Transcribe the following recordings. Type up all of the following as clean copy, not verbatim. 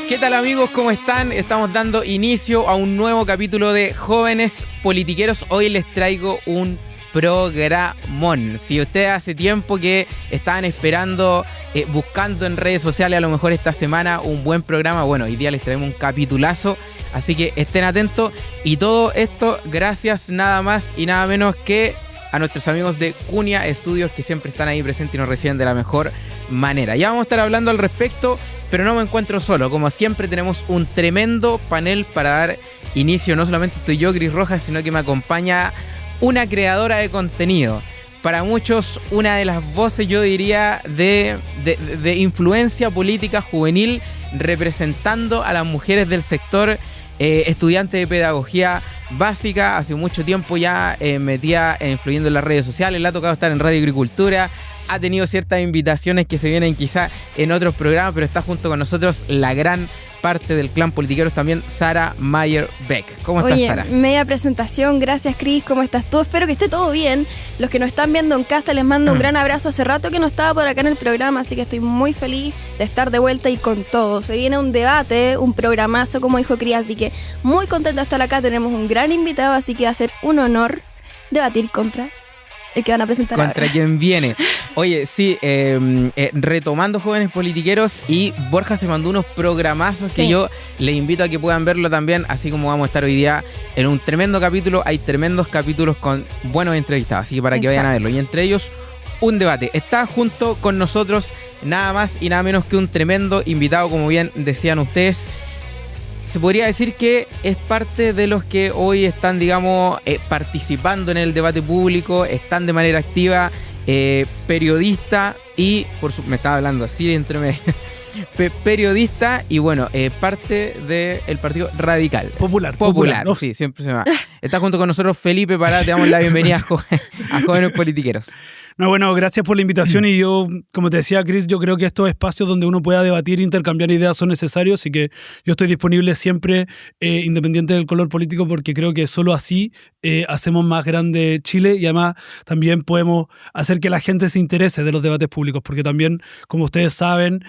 ¿Qué tal, amigos? ¿Cómo están? Estamos dando inicio a un nuevo capítulo de Jóvenes Politiqueros. Hoy les traigo un programón. Si ustedes hace tiempo que estaban esperando, buscando en redes sociales a lo mejor esta semana un buen programa, bueno, hoy día les traemos un capitulazo, así que estén atentos. Y todo esto gracias nada más y nada menos que a nuestros amigos de Cunia Estudios, que siempre están ahí presentes y nos reciben de la mejor manera. Ya vamos a estar hablando al respecto, pero no me encuentro solo. Como siempre tenemos un tremendo panel para dar inicio. No solamente estoy yo, Cris Rojas, sino que me acompaña una creadora de contenido. Para muchos, una de las voces, yo diría, de influencia política juvenil, representando a las mujeres del sector, estudiante de pedagogía básica, hace mucho tiempo ya metida influyendo en las redes sociales, le ha tocado estar en Radio Agricultura, ha tenido ciertas invitaciones que se vienen quizá en otros programas, pero está junto con nosotros la gran parte del clan politiqueros también, Sara Mayer Beck. ¿Cómo estás, Sara? Media presentación, gracias, Cris, ¿cómo estás tú? Espero que esté todo bien. Los que nos están viendo en casa les mando un gran abrazo. Hace rato que no estaba por acá en el programa, así que estoy muy feliz de estar de vuelta y con todo. Se viene un debate, un programazo, como dijo Cris, así que muy contenta de estar acá. Tenemos un gran invitado, así que va a ser un honor debatir contra el que van a presentar contra ahora. quien viene. Oye, sí, retomando Jóvenes Politiqueros, y Borja se mandó unos programazos que yo les invito a que puedan verlo también, así como vamos a estar hoy día en un tremendo capítulo. Hay tremendos capítulos con buenos entrevistados, así que para que vayan a verlo. Y entre ellos, un debate. Está junto con nosotros nada más y nada menos que un tremendo invitado, como bien decían ustedes. Se podría decir que es parte de los que hoy están, digamos, participando en el debate público, están de manera activa, periodista y, me estaba hablando así entre medio, periodista y bueno, parte del Partido Radical. Popular, ¿no? Sí, siempre se me va. Está junto con nosotros Felipe Pará, te damos la bienvenida a Jóvenes Politiqueros. No, bueno, gracias por la invitación y yo, como te decía, Cris, yo creo que estos espacios donde uno pueda debatir e intercambiar ideas son necesarios, así que yo estoy disponible siempre, independiente del color político, porque creo que solo así hacemos más grande Chile y además también podemos hacer que la gente se interese de los debates públicos, porque también, como ustedes saben,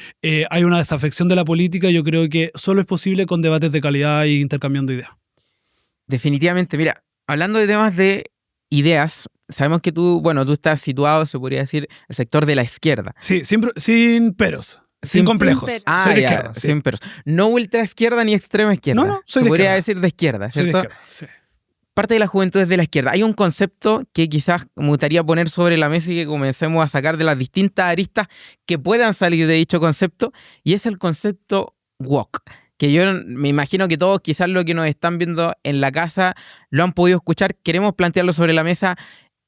hay una desafección de la política y yo creo que solo es posible con debates de calidad e intercambiando ideas. Definitivamente, mira, hablando de temas de ideas, sabemos que tú estás situado, se podría decir, el sector de la izquierda. Sí, sin peros, sin complejos. Soy de izquierda, sí. Sin peros. No ultra izquierda ni extrema izquierda. No, se podría decir de izquierda, ¿cierto? Soy de izquierda, sí. Parte de la juventud es de la izquierda. Hay un concepto que quizás me gustaría poner sobre la mesa y que comencemos a sacar de las distintas aristas que puedan salir de dicho concepto, y es el concepto woke. Que yo me imagino que todos, quizás los que nos están viendo en la casa, lo han podido escuchar. Queremos plantearlo sobre la mesa.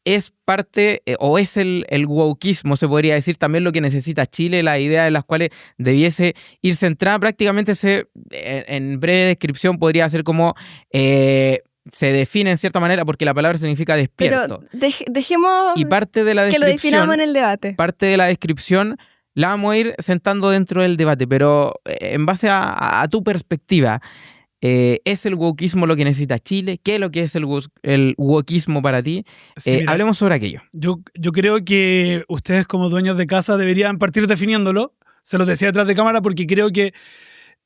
Es parte, o es el wokeismo, se podría decir, también lo que necesita Chile, las ideas de las cuales debiese ir centrada. Prácticamente en breve descripción podría ser como se define en cierta manera, porque la palabra significa despierto. Pero dejemos y parte de la que lo definamos en el debate. Parte de la descripción la vamos a ir sentando dentro del debate, pero en base a tu perspectiva, ¿es el wokeismo lo que necesita Chile? ¿Qué es lo que es el wokeismo para ti? Sí, mira, hablemos sobre aquello. Yo creo que ustedes como dueños de casa deberían partir definiéndolo. Se los decía detrás de cámara porque creo que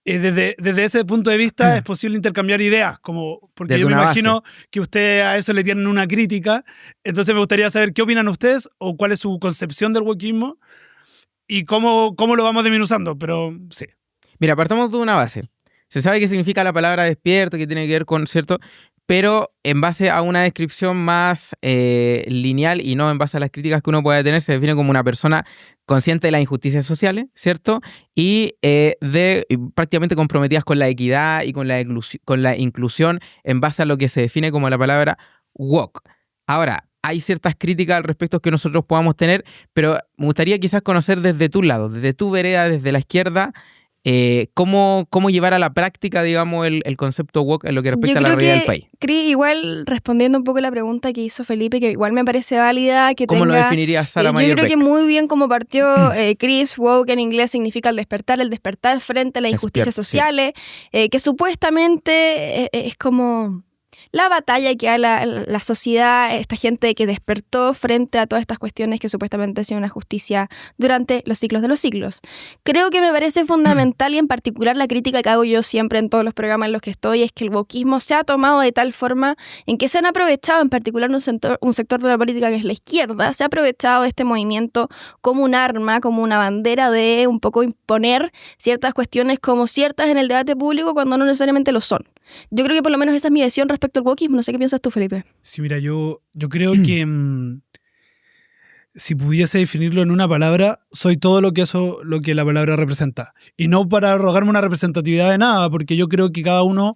desde ese punto de vista es posible intercambiar ideas, porque yo me imagino que ustedes a eso le tienen una crítica. Entonces me gustaría saber qué opinan ustedes o cuál es su concepción del wokeismo y cómo lo vamos desmenuzando, pero sí. Mira, partamos de una base. Se sabe qué significa la palabra despierto, que tiene que ver con, ¿cierto? Pero en base a una descripción más lineal y no en base a las críticas que uno puede tener, se define como una persona consciente de las injusticias sociales, ¿cierto? Y prácticamente comprometidas con la equidad y con la inclusión en base a lo que se define como la palabra woke. Ahora, hay ciertas críticas al respecto que nosotros podamos tener, pero me gustaría quizás conocer desde tu lado, desde tu vereda, desde la izquierda, cómo llevar a la práctica, digamos, el concepto woke en lo que respecta a la realidad del país. Cris, igual respondiendo un poco la pregunta que hizo Felipe, que igual me parece válida, que ¿cómo lo definiría Sara Mayer Beck? Yo creo que muy bien como partió Cris, woke en inglés significa el despertar frente a las injusticias sociales, que supuestamente es como la batalla que da la sociedad, esta gente que despertó frente a todas estas cuestiones que supuestamente ha sido una justicia durante los siglos de los siglos. Creo que me parece fundamental y en particular la crítica que hago yo siempre en todos los programas en los que estoy es que el wokismo se ha tomado de tal forma en que se han aprovechado, en particular un sector de la política que es la izquierda, se ha aprovechado de este movimiento como un arma, como una bandera de un poco imponer ciertas cuestiones como ciertas en el debate público cuando no necesariamente lo son. Yo creo que por lo menos esa es mi visión respecto al wokismo. No sé qué piensas tú, Felipe. Sí, mira, yo creo que si pudiese definirlo en una palabra, soy todo lo que la palabra representa. Y no para arrogarme una representatividad de nada, porque yo creo que cada uno,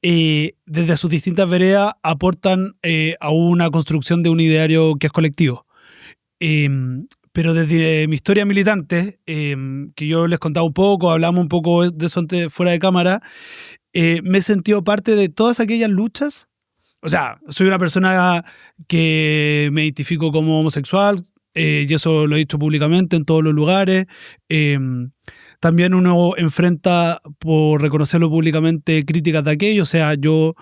desde sus distintas veredas, aportan a una construcción de un ideario que es colectivo. Pero desde mi historia militante, que yo les contaba un poco, hablamos un poco de eso antes, fuera de cámara, me he sentido parte de todas aquellas luchas. O sea, soy una persona que me identifico como homosexual, y eso lo he dicho públicamente en todos los lugares. También uno enfrenta, por reconocerlo públicamente, críticas de aquello. O sea, yo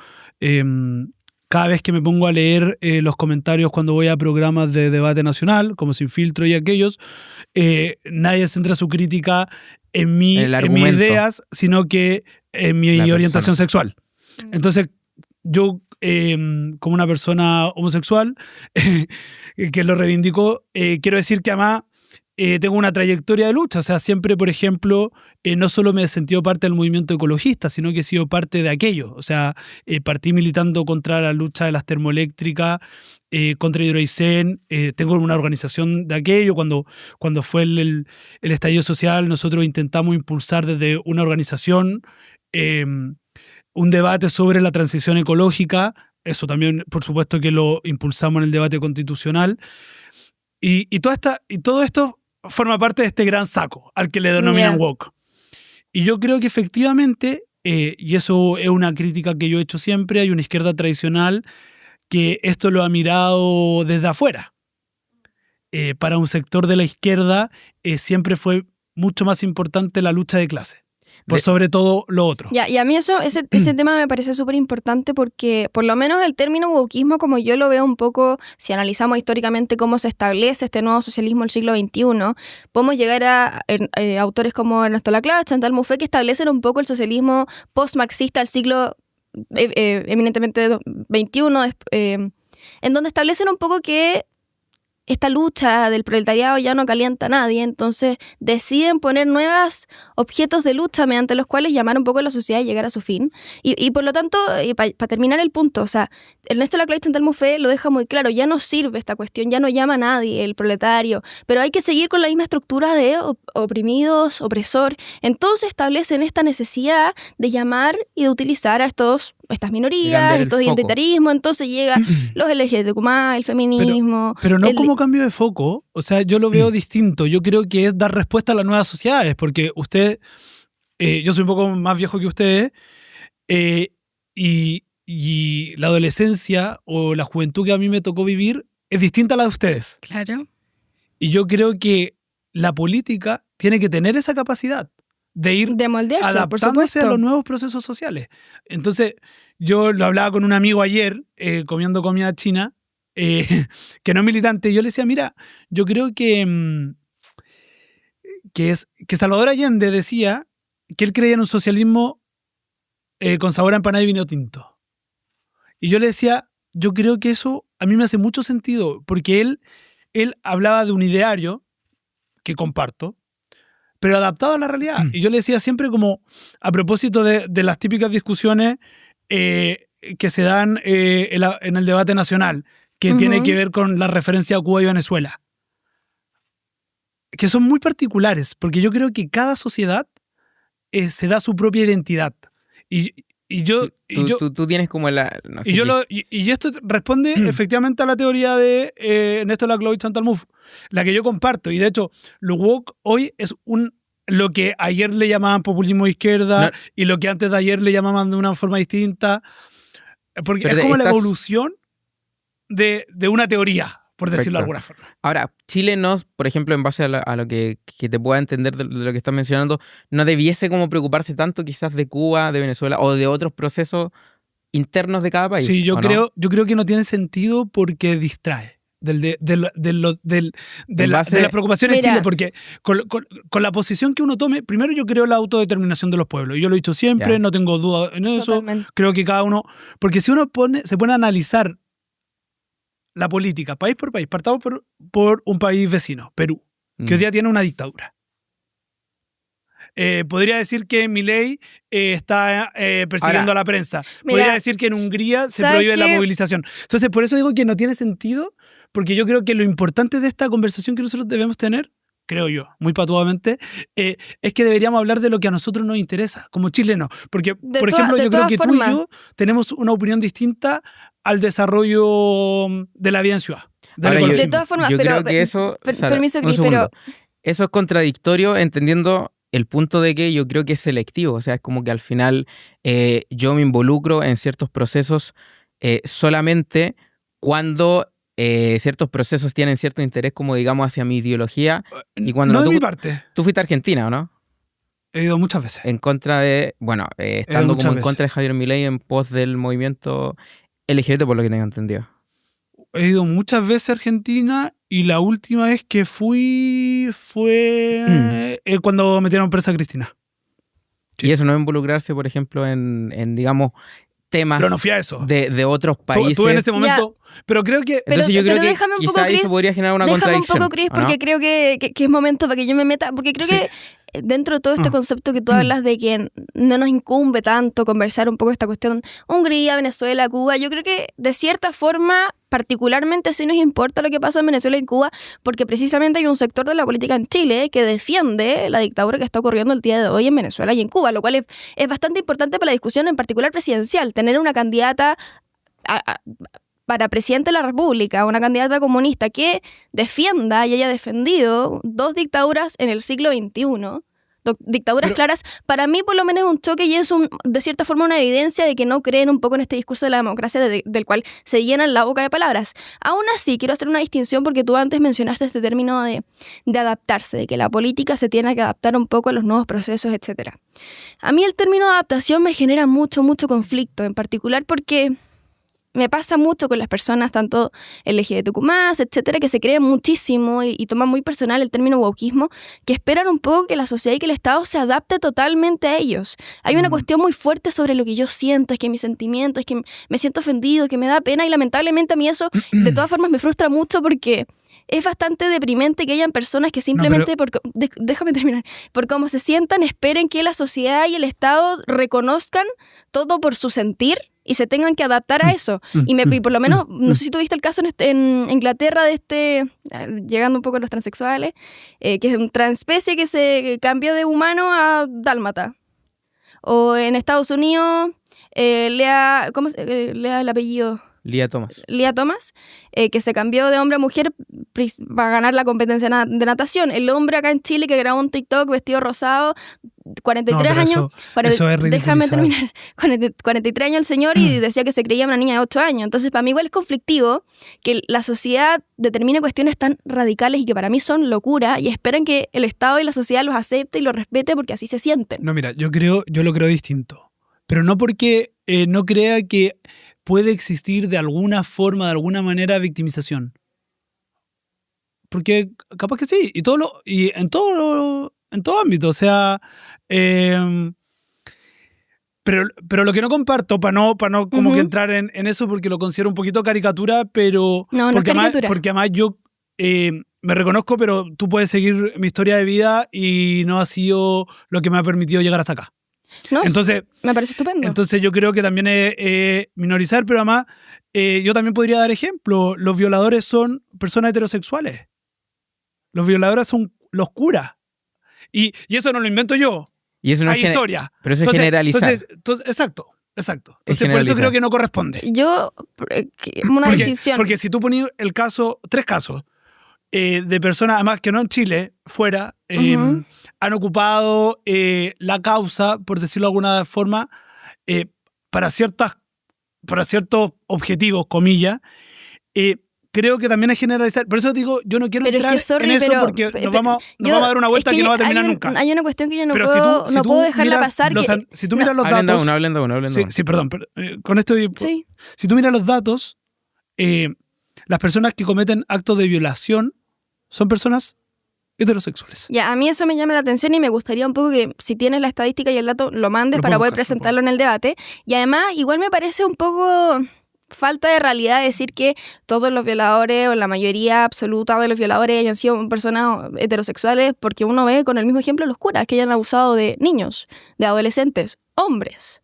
cada vez que me pongo a leer los comentarios cuando voy a programas de debate nacional, como Sin Filtro y aquellos, nadie centra su crítica en mis ideas, sino que en mi orientación sexual. Entonces, yo, como una persona homosexual, que lo reivindico, quiero decir que además tengo una trayectoria de lucha. O sea, siempre, por ejemplo, no solo me he sentido parte del movimiento ecologista, sino que he sido parte de aquello. O sea, partí militando contra la lucha de las termoeléctricas, contra Hidroaicén. Tengo una organización de aquello. Cuando fue el estallido social, nosotros intentamos impulsar desde una organización un debate sobre la transición ecológica. Eso también, por supuesto, que lo impulsamos en el debate constitucional. Y todo esto forma parte de este gran saco al que le denominan woke. Y yo creo que efectivamente, y eso es una crítica que yo he hecho siempre, hay una izquierda tradicional que esto lo ha mirado desde afuera. Para un sector de la izquierda siempre fue mucho más importante la lucha de clase, por sobre todo lo otro. Ya, y a mí ese tema me parece súper importante porque por lo menos el término wokismo, como yo lo veo un poco, si analizamos históricamente cómo se establece este nuevo socialismo del siglo XXI, podemos llegar a autores como Ernesto Laclau, Chantal Mouffe, que establecen un poco el socialismo post-marxista del siglo eminentemente XXI, en donde establecen un poco que esta lucha del proletariado ya no calienta a nadie, entonces deciden poner nuevos objetos de lucha mediante los cuales llamar un poco a la sociedad y llegar a su fin. Y por lo tanto, para terminar el punto, o sea, Ernesto Laclau y Chantal Mouffe lo deja muy claro, ya no sirve esta cuestión, ya no llama a nadie el proletario, pero hay que seguir con la misma estructura de oprimidos, opresor. Entonces establecen esta necesidad de llamar y de utilizar a estas minorías, estos identitarismos, entonces llega los LGBTQ+, el feminismo. Pero no como cambio de foco, o sea, yo lo veo distinto. Yo creo que es dar respuesta a las nuevas sociedades, porque usted, yo soy un poco más viejo que ustedes, y la adolescencia o la juventud que a mí me tocó vivir es distinta a la de ustedes. Claro. Y yo creo que la política tiene que tener esa capacidad de moldearse, adaptándose a los nuevos procesos sociales. Entonces, yo lo hablaba con un amigo ayer, comiendo comida china, que no es militante, y yo le decía, mira, yo creo que Salvador Allende decía que él creía en un socialismo con sabor a empanada y vino tinto. Y yo le decía, yo creo que eso a mí me hace mucho sentido, porque él hablaba de un ideario que comparto, pero adaptado a la realidad. Y yo le decía siempre como, a propósito de las típicas discusiones que se dan en el debate nacional, que tiene que ver con la referencia a Cuba y Venezuela, que son muy particulares, porque yo creo que cada sociedad se da su propia identidad. Tú tienes como la... No sé y esto responde efectivamente a la teoría de Ernesto Laclau y Chantal Mouffe, la que yo comparto. Y de hecho, lo woke hoy es lo que ayer le llamaban populismo de izquierda y lo que antes de ayer le llamaban de una forma distinta. Porque es como la evolución de una teoría, por decirlo de alguna forma. Ahora, Chile no, por ejemplo, en base a lo que te pueda entender de lo que estás mencionando, no debiese como preocuparse tanto quizás de Cuba, de Venezuela o de otros procesos internos de cada país. Sí, yo ¿o no? creo que no tiene sentido porque distrae de las preocupaciones en Mira. Chile, porque con la posición que uno tome, primero yo creo en la autodeterminación de los pueblos. Yo lo he dicho siempre, Ya. no tengo duda en eso. Totalmente. Creo que cada uno... Porque si uno se pone a analizar la política, país por país, partamos por un país vecino, Perú, que hoy día tiene una dictadura. Podría decir que Milei está persiguiendo a la prensa. Mira, Podría decir que en Hungría se ¿sabes prohíbe la qué? movilización. Entonces, por eso digo que no tiene sentido, porque yo creo que lo importante de esta conversación que nosotros debemos tener, creo yo, muy patuamente, es que deberíamos hablar de lo que a nosotros nos interesa, como chilenos. Porque, por ejemplo, yo creo que tú y yo tenemos una opinión distinta al desarrollo de la vida en ciudad. Ahora, De todas formas, yo pero, creo que eso... Sara, permiso, un Cris, segundo. pero Eso es contradictorio entendiendo el punto de que yo creo que es selectivo. O sea, es como que al final yo me involucro en ciertos procesos solamente cuando ciertos procesos tienen cierto interés, como digamos, hacia mi ideología. Y cuando no de mi parte. Tú fuiste a Argentina, ¿o no? He ido muchas veces. En contra de... Bueno, estando como en contra de Javier Milei en pos del movimiento LGBT, por lo que tengo entendido. He ido muchas veces a Argentina y la última vez que fui fue cuando metieron presa a Cristina. Sí. Y eso no es involucrarse, por ejemplo, en digamos, temas pero no fui a eso. De otros países. Tú en ese momento... Ya. Pero creo que... Entonces yo creo que déjame un quizá poco, Chris, eso podría generar una déjame contradicción. un poco, Chris, porque ¿no? creo que es momento para que yo me meta, porque creo que dentro de todo este concepto que tú hablas de que no nos incumbe tanto conversar un poco esta cuestión, Hungría, Venezuela, Cuba, yo creo que de cierta forma particularmente sí nos importa lo que pasa en Venezuela y en Cuba, porque precisamente hay un sector de la política en Chile que defiende la dictadura que está ocurriendo el día de hoy en Venezuela y en Cuba, lo cual es bastante importante para la discusión en particular presidencial, tener una candidata para presidente de la República, una candidata comunista que defienda y haya defendido dos dictaduras en el siglo XXI, dictaduras claras, para mí por lo menos es un choque y es de cierta forma una evidencia de que no creen un poco en este discurso de la democracia del cual se llenan la boca de palabras. Aún así, quiero hacer una distinción porque tú antes mencionaste este término de adaptarse, de que la política se tiene que adaptar un poco a los nuevos procesos, etc. A mí el término adaptación me genera mucho conflicto, en particular porque... me pasa mucho con las personas, tanto LGBTQ+, etcétera, que se creen muchísimo y toman muy personal el término wokismo, que esperan un poco que la sociedad y que el Estado se adapte totalmente a ellos. Hay una cuestión muy fuerte sobre lo que yo siento, es que mi sentimiento, es que me siento ofendido, que me da pena y lamentablemente a mí eso de todas formas me frustra mucho porque... es bastante deprimente que hayan personas que simplemente, déjame terminar, por cómo se sientan, esperen que la sociedad y el Estado reconozcan todo por su sentir y se tengan que adaptar a eso. Y por lo menos, no sé si tuviste el caso en Inglaterra de llegando un poco a los transexuales, que es una transespecie que se cambió de humano a dálmata. O en Estados Unidos, lea el apellido... Lía Thomas, que se cambió de hombre a mujer para ganar la competencia de natación. El hombre acá en Chile que grabó un TikTok vestido rosado, 43 años. Eso es déjame terminar. 43 años el señor y decía que se creía una niña de 8 años. Entonces, para mí igual es conflictivo que la sociedad determine cuestiones tan radicales y que para mí son locura y esperan que el Estado y la sociedad los acepte y los respete porque así se sienten. No, mira, yo lo creo distinto. Pero no porque no crea que puede existir de alguna forma, de alguna manera, victimización. Porque capaz que sí, y en todo ámbito, o sea, pero lo que no comparto, para no como que entrar en eso, porque lo considero un poquito caricatura, pero porque además yo me reconozco, pero tú puedes seguir mi historia de vida y no ha sido lo que me ha permitido llegar hasta acá. No, entonces, me parece estupendo. Entonces yo creo que también es minorizar, pero además yo también podría dar ejemplo. Los violadores son personas heterosexuales. Los violadores son los curas. Y eso no lo invento yo. Y eso no hay historia. Pero eso es generalizar. Entonces, exacto. Entonces por eso creo que no corresponde. Yo, distinción. Porque si tú pones el caso, 3 casos, de personas, además que no en Chile, fuera, han ocupado la causa, por decirlo de alguna forma, para ciertos objetivos, comillas, creo que también es generalizar. Por eso digo, yo no quiero Pero entrar es que, sorry, en eso pero- porque pe- nos vamos a dar una vuelta es que no va a terminar hay nunca. Hay una cuestión que yo no Pero puedo, si no tú puedo dejarla miras pasar. si tú miras los Hablen de datos... uno, hablen de uno, hablen de uno. Sí, perdón. Pero, con esto... Sí. Si tú miras los datos, las personas que cometen actos de violación son personas heterosexuales. Ya, a mí eso me llama la atención y me gustaría un poco que si tienes la estadística y el dato lo mandes Lo para puedo poder buscar, presentarlo en el debate. Y además, igual me parece un poco falta de realidad decir que todos los violadores o la mayoría absoluta de los violadores hayan sido personas heterosexuales, porque uno ve con el mismo ejemplo los curas que hayan abusado de niños, de adolescentes, hombres,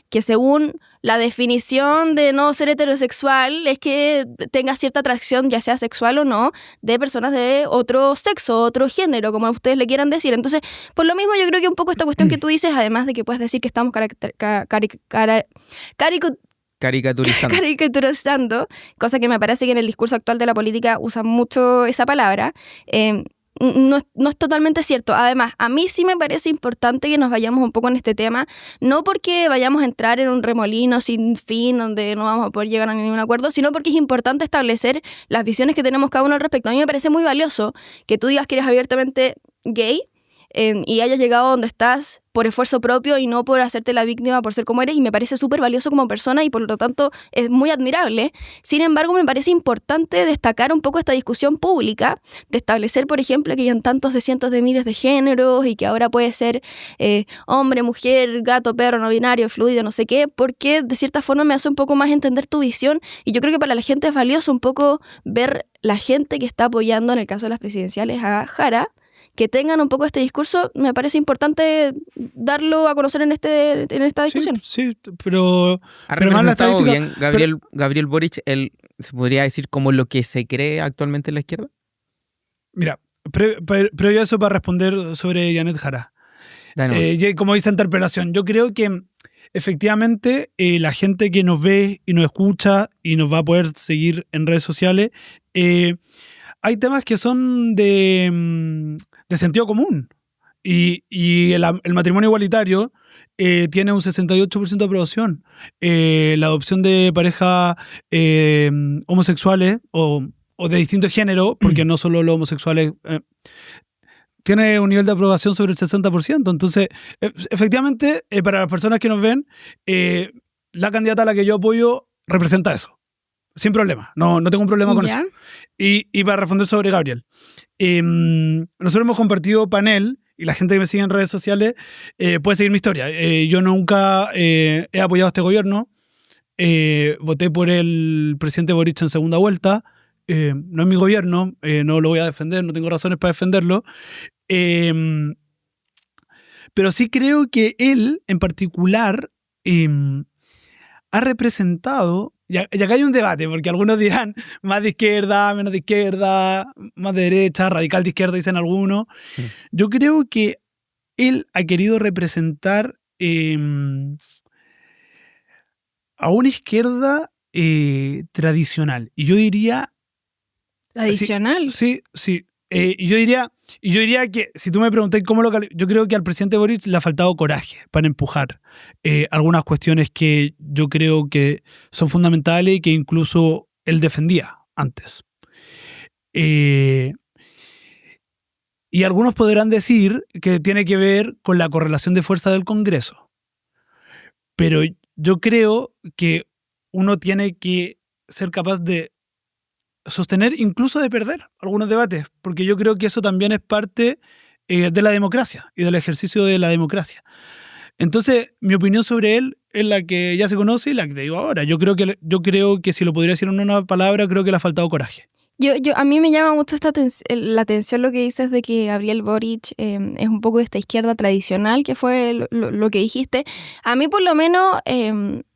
que según la definición de no ser heterosexual es que tenga cierta atracción, ya sea sexual o no, de personas de otro sexo, otro género, como ustedes le quieran decir. Entonces, por lo mismo yo creo que un poco esta cuestión que tú dices, además de que puedes decir que estamos caricaturizando, cosa que me parece que en el discurso actual de la política usan mucho esa palabra, no es totalmente cierto. Además, a mí sí me parece importante que nos vayamos un poco en este tema, no porque vayamos a entrar en un remolino sin fin donde no vamos a poder llegar a ningún acuerdo, sino porque es importante establecer las visiones que tenemos cada uno al respecto. A mí me parece muy valioso que tú digas que eres abiertamente gay y hayas llegado donde estás por esfuerzo propio y no por hacerte la víctima por ser como eres, y me parece súper valioso como persona y por lo tanto es muy admirable. Sin embargo, me parece importante destacar un poco esta discusión pública, de establecer, por ejemplo, que hayan tantos de cientos de miles de géneros y que ahora puede ser hombre, mujer, gato, perro, no binario, fluido, no sé qué, porque de cierta forma me hace un poco más entender tu visión, y yo creo que para la gente es valioso un poco ver la gente que está apoyando, en el caso de las presidenciales, a Jara, que tengan un poco este discurso. Me parece importante darlo a conocer en esta discusión. Sí, pero... Ha pero más la representado estadística- bien Gabriel Boric, se podría decir como lo que se cree actualmente en la izquierda. Mira, previo a eso, para responder sobre Janet Jara. Como dice interpelación, yo creo que efectivamente la gente que nos ve y nos escucha y nos va a poder seguir en redes sociales, hay temas que son de sentido común. Y el matrimonio igualitario tiene un 68% de aprobación. La adopción de parejas homosexuales o de distinto género, porque no solo los homosexuales, tiene un nivel de aprobación sobre el 60%. Entonces, efectivamente, para las personas que nos ven, la candidata a la que yo apoyo representa eso. Sin problema, no tengo un problema con ¿Ya? eso. Y para responder sobre Gabriel, nosotros hemos compartido panel, y la gente que me sigue en redes sociales puede seguir mi historia. Yo nunca he apoyado a este gobierno, voté por el presidente Boric en segunda vuelta, no es mi gobierno, no lo voy a defender, no tengo razones para defenderlo, pero sí creo que él en particular ha representado, y acá hay un debate, porque algunos dirán más de izquierda, menos de izquierda, más de derecha, radical de izquierda, dicen algunos. Yo creo que él ha querido representar a una izquierda tradicional. Y yo diría... ¿Tradicional? Sí. Y yo diría que, si tú me preguntas cómo yo creo que al presidente Boric le ha faltado coraje para empujar algunas cuestiones que yo creo que son fundamentales y que incluso él defendía antes. Y algunos podrán decir que tiene que ver con la correlación de fuerza del Congreso. Pero yo creo que uno tiene que ser capaz de sostener, incluso de perder algunos debates, porque yo creo que eso también es parte de la democracia y del ejercicio de la democracia. Entonces, mi opinión sobre él es la que ya se conoce y la que te digo ahora. Yo creo que si lo podría decir en una palabra, creo que le ha faltado coraje. A mí me llama mucho la atención lo que dices de que Gabriel Boric es un poco de esta izquierda tradicional, que fue lo que dijiste. A mí por lo menos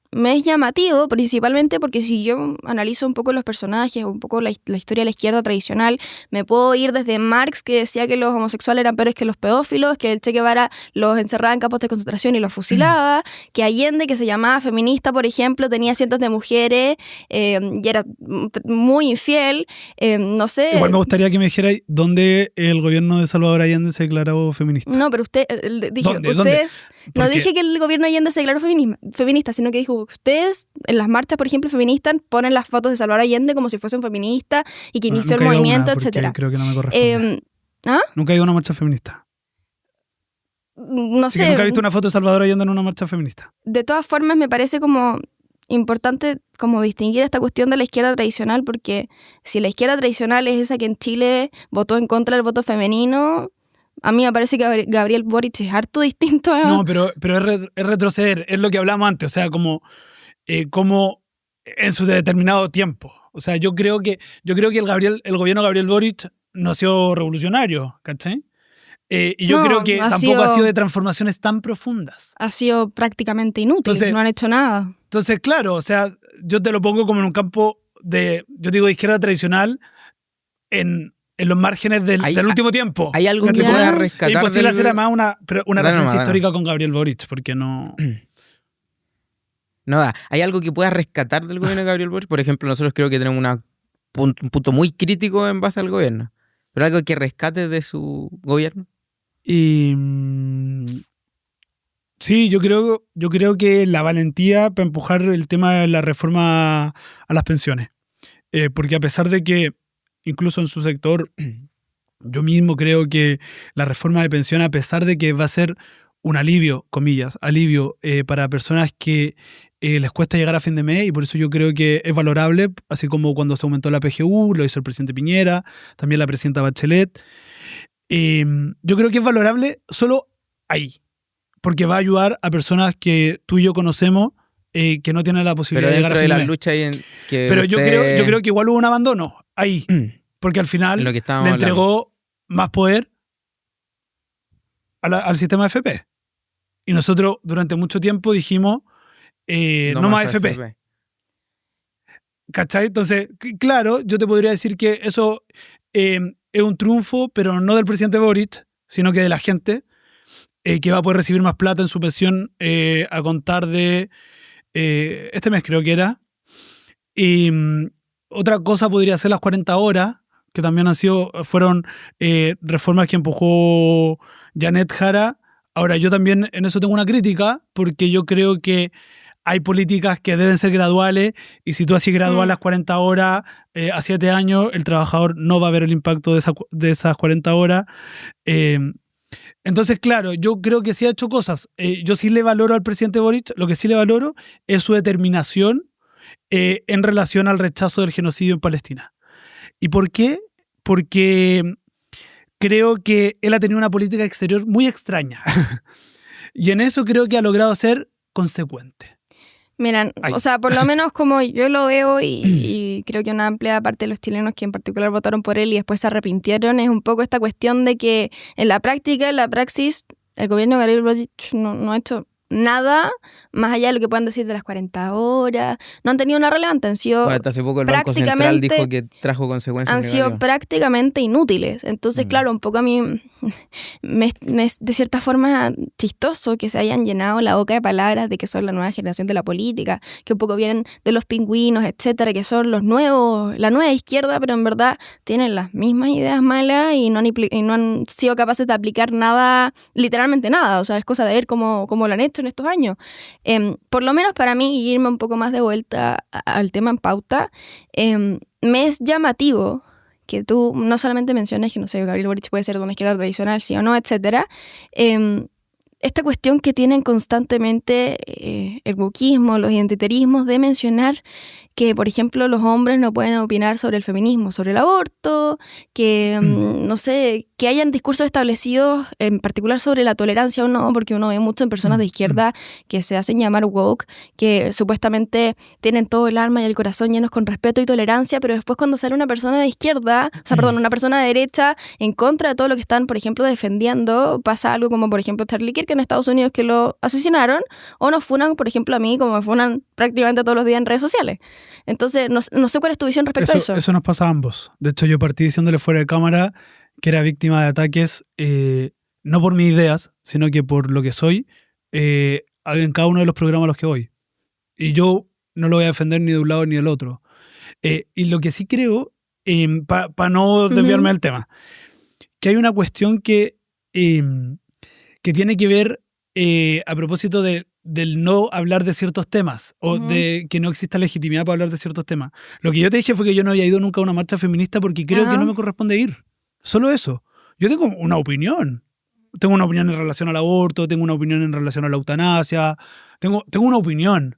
me es llamativo, principalmente porque si yo analizo un poco los personajes, un poco la historia de la izquierda tradicional, me puedo ir desde Marx, que decía que los homosexuales eran peores que los pedófilos, que el Che Guevara los encerraba en campos de concentración y los fusilaba, que Allende, que se llamaba feminista, por ejemplo, tenía cientos de mujeres y era muy infiel, no sé... Igual me gustaría que me dijera dónde el gobierno de Salvador Allende se declaró feminista. No, pero usted, dije, ¿Dónde? ustedes... No Porque... dije que el gobierno Allende se declaró feminista, sino que dijo ustedes en las marchas, por ejemplo, feministas, ponen las fotos de Salvador Allende como si fuese un feminista y que inició el movimiento, etcétera. Creo que no me corresponde. Nunca he ido a una marcha feminista. No Así sé. que nunca he visto una foto de Salvador Allende en una marcha feminista. De todas formas, me parece como importante como distinguir esta cuestión de la izquierda tradicional, porque si la izquierda tradicional es esa que en Chile votó en contra del voto femenino, a mí me parece que Gabriel Boric es harto distinto a... No, pero es retroceder, es lo que hablamos antes, o sea, como en su determinado tiempo. O sea, yo creo que el gobierno de Gabriel Boric no ha sido revolucionario, ¿cachai? Y yo creo que tampoco ha sido de transformaciones tan profundas. Ha sido prácticamente inútil, entonces, no han hecho nada. Entonces, claro, o sea, yo te lo pongo como en un campo de izquierda tradicional en los márgenes del último tiempo. ¿Hay algo que pueda rescatar? Es imposible hacer además una referencia histórica con Gabriel Boric, porque no... No, ¿hay algo que pueda rescatar del gobierno de Gabriel Boric? Por ejemplo, nosotros creo que tenemos un punto muy crítico en base al gobierno. ¿Pero algo que rescate de su gobierno? Sí, yo creo que la valentía para empujar el tema de la reforma a las pensiones. Porque a pesar de que incluso en su sector, yo mismo creo que la reforma de pensión, a pesar de que va a ser un alivio, comillas, para personas que les cuesta llegar a fin de mes, y por eso yo creo que es valorable, así como cuando se aumentó la PGU, lo hizo el presidente Piñera, también la presidenta Bachelet. Yo creo que es valorable solo ahí, porque va a ayudar a personas que tú y yo conocemos que no tienen la posibilidad de llegar a fin de mes. Lucha pero yo creo que igual hubo un abandono ahí, porque al final le entregó más poder al sistema de FP. Y nosotros durante mucho tiempo dijimos no más FP. ¿Cachai? Entonces, claro, yo te podría decir que eso es un triunfo, pero no del presidente Boric, sino que de la gente, que va a poder recibir más plata en su pensión a contar de este mes, creo que era. Y otra cosa podría ser las 40 horas, que también fueron reformas que empujó Janet Jara. Ahora, yo también en eso tengo una crítica, porque yo creo que hay políticas que deben ser graduales, y si tú haces gradual las 40 horas a 7 años, el trabajador no va a ver el impacto de esas 40 horas. Entonces, claro, yo creo que sí ha hecho cosas. Yo sí le valoro al presidente Boric, lo que sí le valoro es su determinación en relación al rechazo del genocidio en Palestina. ¿Y por qué? Porque creo que él ha tenido una política exterior muy extraña. Y en eso creo que ha logrado ser consecuente. Miran, o sea, por lo menos como yo lo veo y creo que una amplia parte de los chilenos que en particular votaron por él y después se arrepintieron, es un poco esta cuestión de que en la práctica, en la praxis, el gobierno de Gabriel Boric no ha hecho nada más allá de lo que puedan decir de las 40 horas. No han tenido una relevancia, han sido hasta hace poco el Banco Central dijo que trajo consecuencias han negativas. Sido prácticamente inútiles. Entonces, claro, un poco a mí me de cierta forma chistoso que se hayan llenado la boca de palabras de que son la nueva generación de la política, que un poco vienen de los pingüinos, etcétera, que son los nuevos, la nueva izquierda, pero en verdad tienen las mismas ideas malas y no han sido capaces de aplicar nada, literalmente nada. O sea, es cosa de ver cómo lo han hecho en estos años. Por lo menos para mí, y irme un poco más de vuelta al tema en pauta, me es llamativo que tú no solamente menciones que, no sé, Gabriel Boric puede ser de una izquierda tradicional, sí o no, etcétera. Esta cuestión que tienen constantemente el wokismo, los identitarismos, de mencionar que, por ejemplo, los hombres no pueden opinar sobre el feminismo, sobre el aborto, que, no sé, que hayan discursos establecidos, en particular sobre la tolerancia o no, porque uno ve mucho en personas de izquierda que se hacen llamar woke, que supuestamente tienen todo el alma y el corazón llenos con respeto y tolerancia, pero después cuando sale una persona de izquierda, una persona de derecha, en contra de todo lo que están, por ejemplo, defendiendo, pasa algo como, por ejemplo, Charlie Kirk en Estados Unidos, que lo asesinaron, o nos funan, por ejemplo, a mí, como me funan prácticamente todos los días en redes sociales. Entonces, no sé cuál es tu visión respecto a eso. Eso nos pasa a ambos. De hecho, yo partí diciéndole fuera de cámara que era víctima de ataques, no por mis ideas, sino que por lo que soy, en cada uno de los programas a los que voy. Y yo no lo voy a defender ni de un lado ni del otro. Y lo que sí creo, para no desviarme del tema, que hay una cuestión que tiene que ver a propósito de del no hablar de ciertos temas o de que no exista legitimidad para hablar de ciertos temas. Lo que yo te dije fue que yo no había ido nunca a una marcha feminista porque creo que no me corresponde ir. Solo eso. Yo tengo una opinión. Tengo una opinión en relación al aborto, tengo una opinión en relación a la eutanasia, tengo una opinión.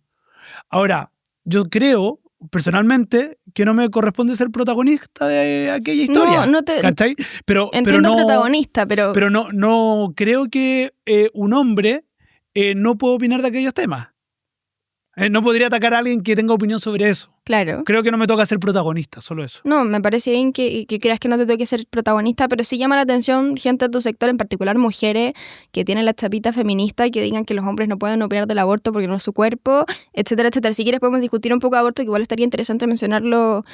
Ahora, yo creo, personalmente, que no me corresponde ser protagonista de aquella historia. No te... ¿Cachai? Entiendo protagonista, pero... Pero no creo que un hombre no pueda opinar de aquellos temas. No podría atacar a alguien que tenga opinión sobre eso. Claro. Creo que no me toca ser protagonista, solo eso. No, me parece bien que creas que no te toque ser protagonista, pero sí llama la atención gente de tu sector, en particular mujeres, que tienen la chapita feminista y que digan que los hombres no pueden opinar del aborto porque no es su cuerpo, etcétera, etcétera. Si quieres podemos discutir un poco de aborto, que igual estaría interesante mencionarlo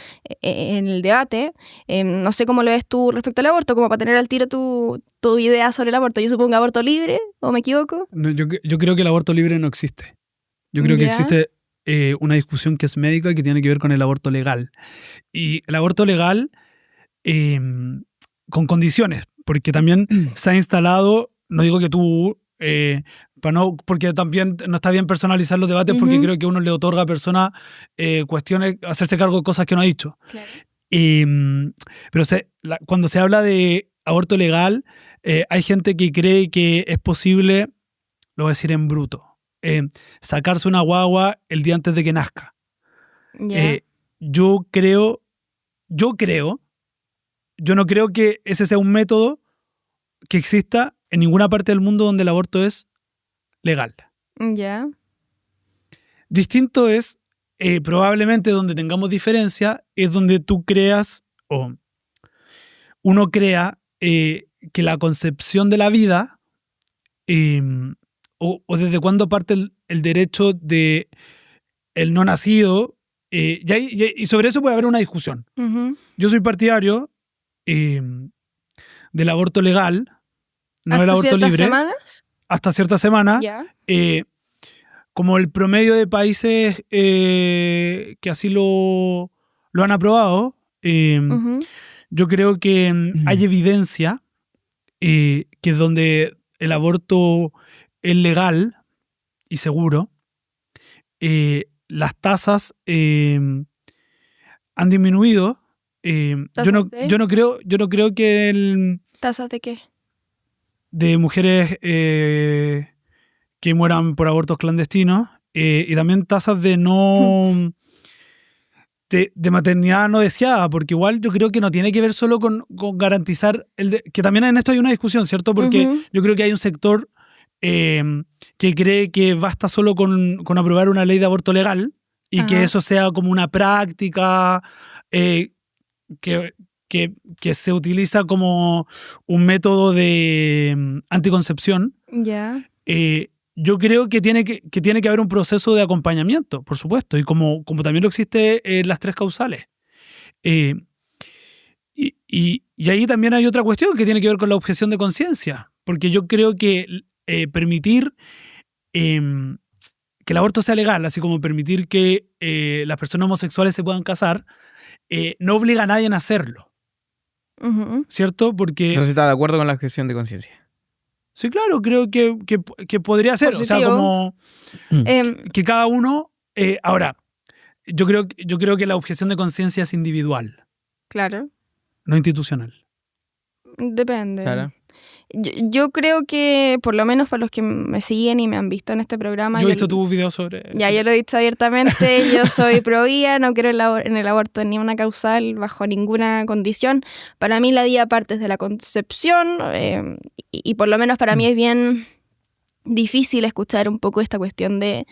en el debate. No sé cómo lo ves tú respecto al aborto, como para tener al tiro tu idea sobre el aborto. Yo supongo aborto libre, ¿o me equivoco? No, yo creo que el aborto libre no existe. Yo creo que existe una discusión que es médica y que tiene que ver con el aborto legal. Y el aborto legal con condiciones, porque también se ha instalado, no digo que tú, porque también no está bien personalizar los debates, porque creo que uno le otorga a personas cuestiones, hacerse cargo de cosas que no ha dicho. Claro. Pero cuando se habla de aborto legal, hay gente que cree que es posible, lo voy a decir en bruto, sacarse una guagua el día antes de que nazca. Yo no creo que ese sea un método que exista en ninguna parte del mundo donde el aborto es legal. Distinto es, probablemente donde tengamos diferencia, es donde tú creas, o uno crea que la concepción de la vida, o desde cuándo parte el derecho de el no nacido, y sobre eso puede haber una discusión. Yo soy partidario del aborto legal, no del aborto libre. ¿Hasta ciertas semanas? Hasta cierta semana. Como el promedio de países que así lo han aprobado, yo creo que hay evidencia que es donde el aborto es legal y seguro, las tasas han disminuido. Yo no creo que ¿tasas de qué? De mujeres que mueran por abortos clandestinos, y también tasas de de maternidad no deseada, porque igual yo creo que no tiene que ver solo con garantizar que también en esto hay una discusión, ¿cierto? Porque yo creo que hay un sector que cree que basta solo con aprobar una ley de aborto legal y que eso sea como una práctica que se utiliza como un método de anticoncepción. Yo creo que tiene que haber un proceso de acompañamiento, por supuesto, y como también lo existe en las 3 causales. Y ahí también hay otra cuestión que tiene que ver con la objeción de conciencia, porque yo creo que permitir que el aborto sea legal, así como permitir que las personas homosexuales se puedan casar, no obliga a nadie a hacerlo. ¿Cierto? Porque... Entonces está de acuerdo con la objeción de conciencia. Sí, claro, creo que podría ser. Positivo. O sea, como que cada uno... ahora, yo creo que la objeción de conciencia es individual. Claro. No institucional. Depende. Claro. Yo creo que, por lo menos para los que me siguen y me han visto en este programa... Yo he visto tu video sobre... Ya, yo lo he dicho abiertamente. Yo soy pro-vida, no creo en el aborto ni una causal bajo ninguna condición. Para mí la vida parte desde la concepción y por lo menos para mí es bien difícil escuchar un poco esta cuestión de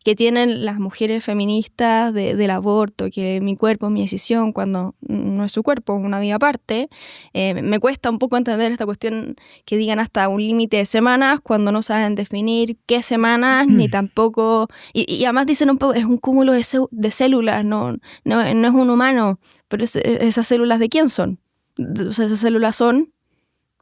que tienen las mujeres feministas del aborto, que mi cuerpo, mi decisión, cuando no es su cuerpo, una vida aparte. Me cuesta un poco entender esta cuestión que digan hasta un límite de semanas cuando no saben definir qué semanas, ni tampoco... Y además dicen un poco, es un cúmulo de células, no es un humano, pero esas células ¿de quién son? O sea, esas células son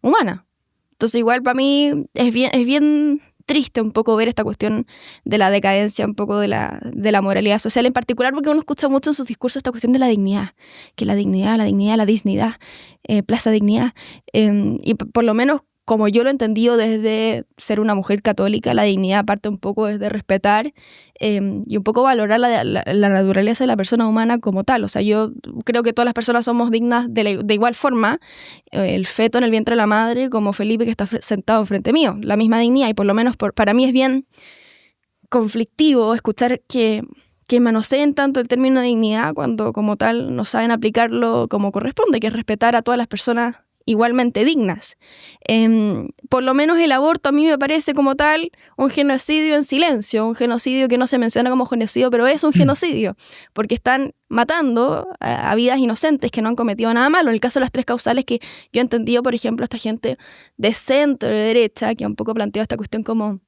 humanas. Entonces igual para mí es bien triste un poco ver esta cuestión de la decadencia, un poco de la moralidad social, en particular porque uno escucha mucho en sus discursos esta cuestión de la dignidad, que la dignidad, la dignidad, Plaza Dignidad, y por lo menos como yo lo he entendido desde ser una mujer católica, la dignidad parte un poco desde respetar y un poco valorar la naturaleza de la persona humana como tal. O sea, yo creo que todas las personas somos dignas de igual forma. El feto en el vientre de la madre, como Felipe que está sentado enfrente mío, la misma dignidad. Y por lo menos para mí es bien conflictivo escuchar que manoseen tanto el término de dignidad cuando como tal no saben aplicarlo como corresponde, que es respetar a todas las personas igualmente dignas. Por lo menos el aborto a mí me parece como tal un genocidio en silencio, un genocidio que no se menciona como genocidio, pero es un genocidio, porque están matando a vidas inocentes que no han cometido nada malo. En el caso de las 3 causales, que yo he entendido, por ejemplo, esta gente de centro, de derecha, que un poco planteó esta cuestión como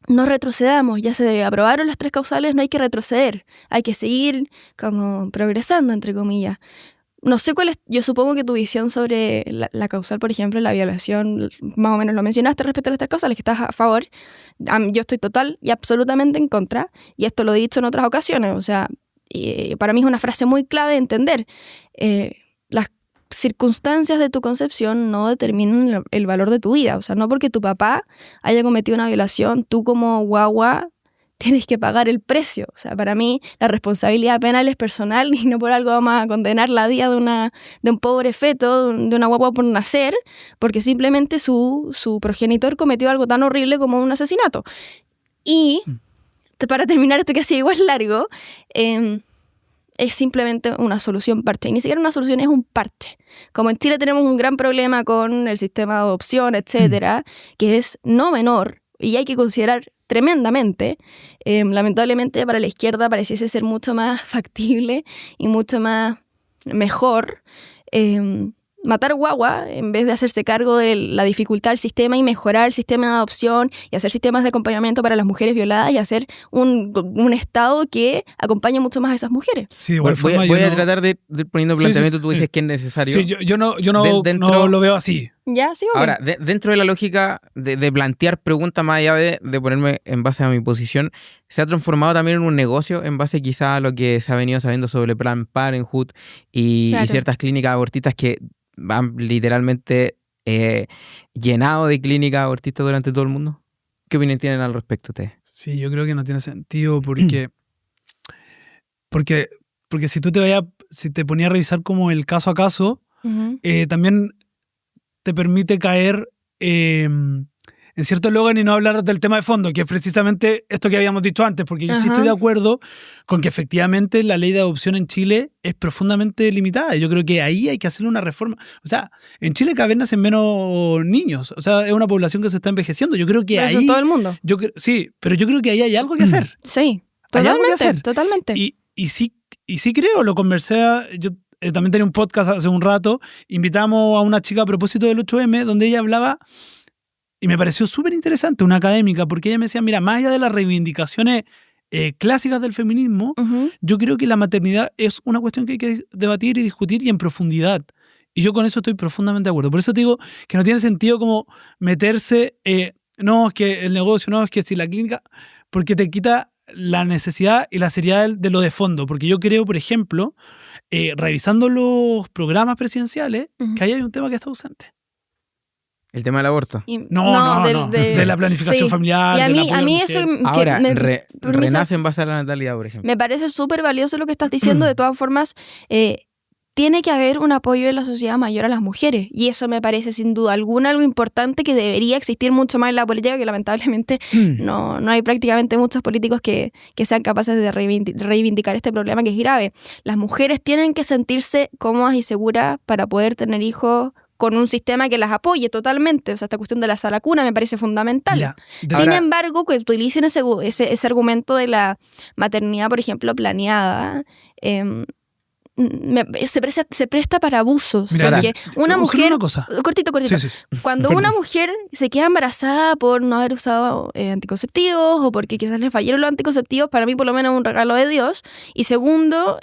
no retrocedamos, ya se aprobaron las 3 causales, no hay que retroceder, hay que seguir como progresando, entre comillas. No sé cuál es, yo supongo que tu visión sobre la causal, por ejemplo, la violación, más o menos lo mencionaste respecto a las 3 causales, que estás a favor. Yo estoy total y absolutamente en contra, y esto lo he dicho en otras ocasiones, o sea, para mí es una frase muy clave de entender. Las circunstancias de tu concepción no determinan el valor de tu vida, o sea, no porque tu papá haya cometido una violación, tú como guagua tienes que pagar el precio. O sea, para mí la responsabilidad penal es personal y no por algo vamos a condenar la vida de un pobre feto, de una guagua por nacer, porque simplemente su progenitor cometió algo tan horrible como un asesinato. Y, para terminar esto que ha sido igual largo, es simplemente una solución parche. Y ni siquiera una solución, es un parche. Como en Chile tenemos un gran problema con el sistema de adopción, etcétera, que es no menor, y hay que considerar tremendamente. Lamentablemente para la izquierda pareciese ser mucho más factible y mucho más mejor matar guagua en vez de hacerse cargo de la dificultad del sistema y mejorar el sistema de adopción y hacer sistemas de acompañamiento para las mujeres violadas y hacer un Estado que acompañe mucho más a esas mujeres. Sí, de igual forma, voy a tratar de poniendo planteamiento, tú dices que es necesario. Sí, yo no lo veo así. Ya, sí, Ahora, dentro de la lógica de plantear preguntas más allá de ponerme en base a mi posición, se ha transformado también en un negocio en base quizá a lo que se ha venido sabiendo sobre Planned Parenthood y ciertas clínicas abortistas que han literalmente llenado de clínicas abortistas durante todo el mundo. ¿Qué opinión tienen al respecto ustedes? Sí, yo creo que no tiene sentido porque si te ponías a revisar como el caso a caso, también te permite caer en cierto eslogan y no hablar del tema de fondo, que es precisamente esto que habíamos dicho antes, porque yo sí estoy de acuerdo con que efectivamente la ley de adopción en Chile es profundamente limitada. Yo creo que ahí hay que hacerle una reforma. O sea, en Chile cada vez nacen menos niños. O sea, es una población que se está envejeciendo. Yo creo que pero ahí... eso todo el mundo. Sí, pero yo creo que ahí hay algo que hacer. Sí, hay algo que hacer. Totalmente. Y sí creo, lo conversé... Yo también tenía un podcast hace un rato, invitamos a una chica a propósito del 8M, donde ella hablaba... Y me pareció súper interesante, una académica, porque ella me decía, mira, más allá de las reivindicaciones clásicas del feminismo, yo creo que la maternidad es una cuestión que hay que debatir y discutir y en profundidad. Y yo con eso estoy profundamente de acuerdo. Por eso te digo que no tiene sentido como meterse, no, es que el negocio, no, es que si la clínica, porque te quita la necesidad y la seriedad de lo de fondo. Porque yo creo, por ejemplo, revisando los programas presidenciales, que ahí hay un tema que está ausente. ¿El tema del aborto? De la planificación familiar. Y a mí eso... Ahora, renace en base a la natalidad, por ejemplo. Me parece súper valioso lo que estás diciendo. De todas formas, tiene que haber un apoyo de la sociedad mayor a las mujeres. Y eso me parece sin duda alguna algo importante que debería existir mucho más en la política, que lamentablemente no hay prácticamente muchos políticos que sean capaces de reivindicar este problema que es grave. Las mujeres tienen que sentirse cómodas y seguras para poder tener hijos con un sistema que las apoye totalmente. O sea, esta cuestión de la sala cuna me parece fundamental. Mira, sin embargo, que utilicen ese argumento de la maternidad, por ejemplo, planeada, se presta para abusos. Mira, porque una mujer... Una cosa. Cortito. Sí. Cuando una mujer se queda embarazada por no haber usado anticonceptivos o porque quizás le fallaron los anticonceptivos, para mí por lo menos es un regalo de Dios. Y segundo...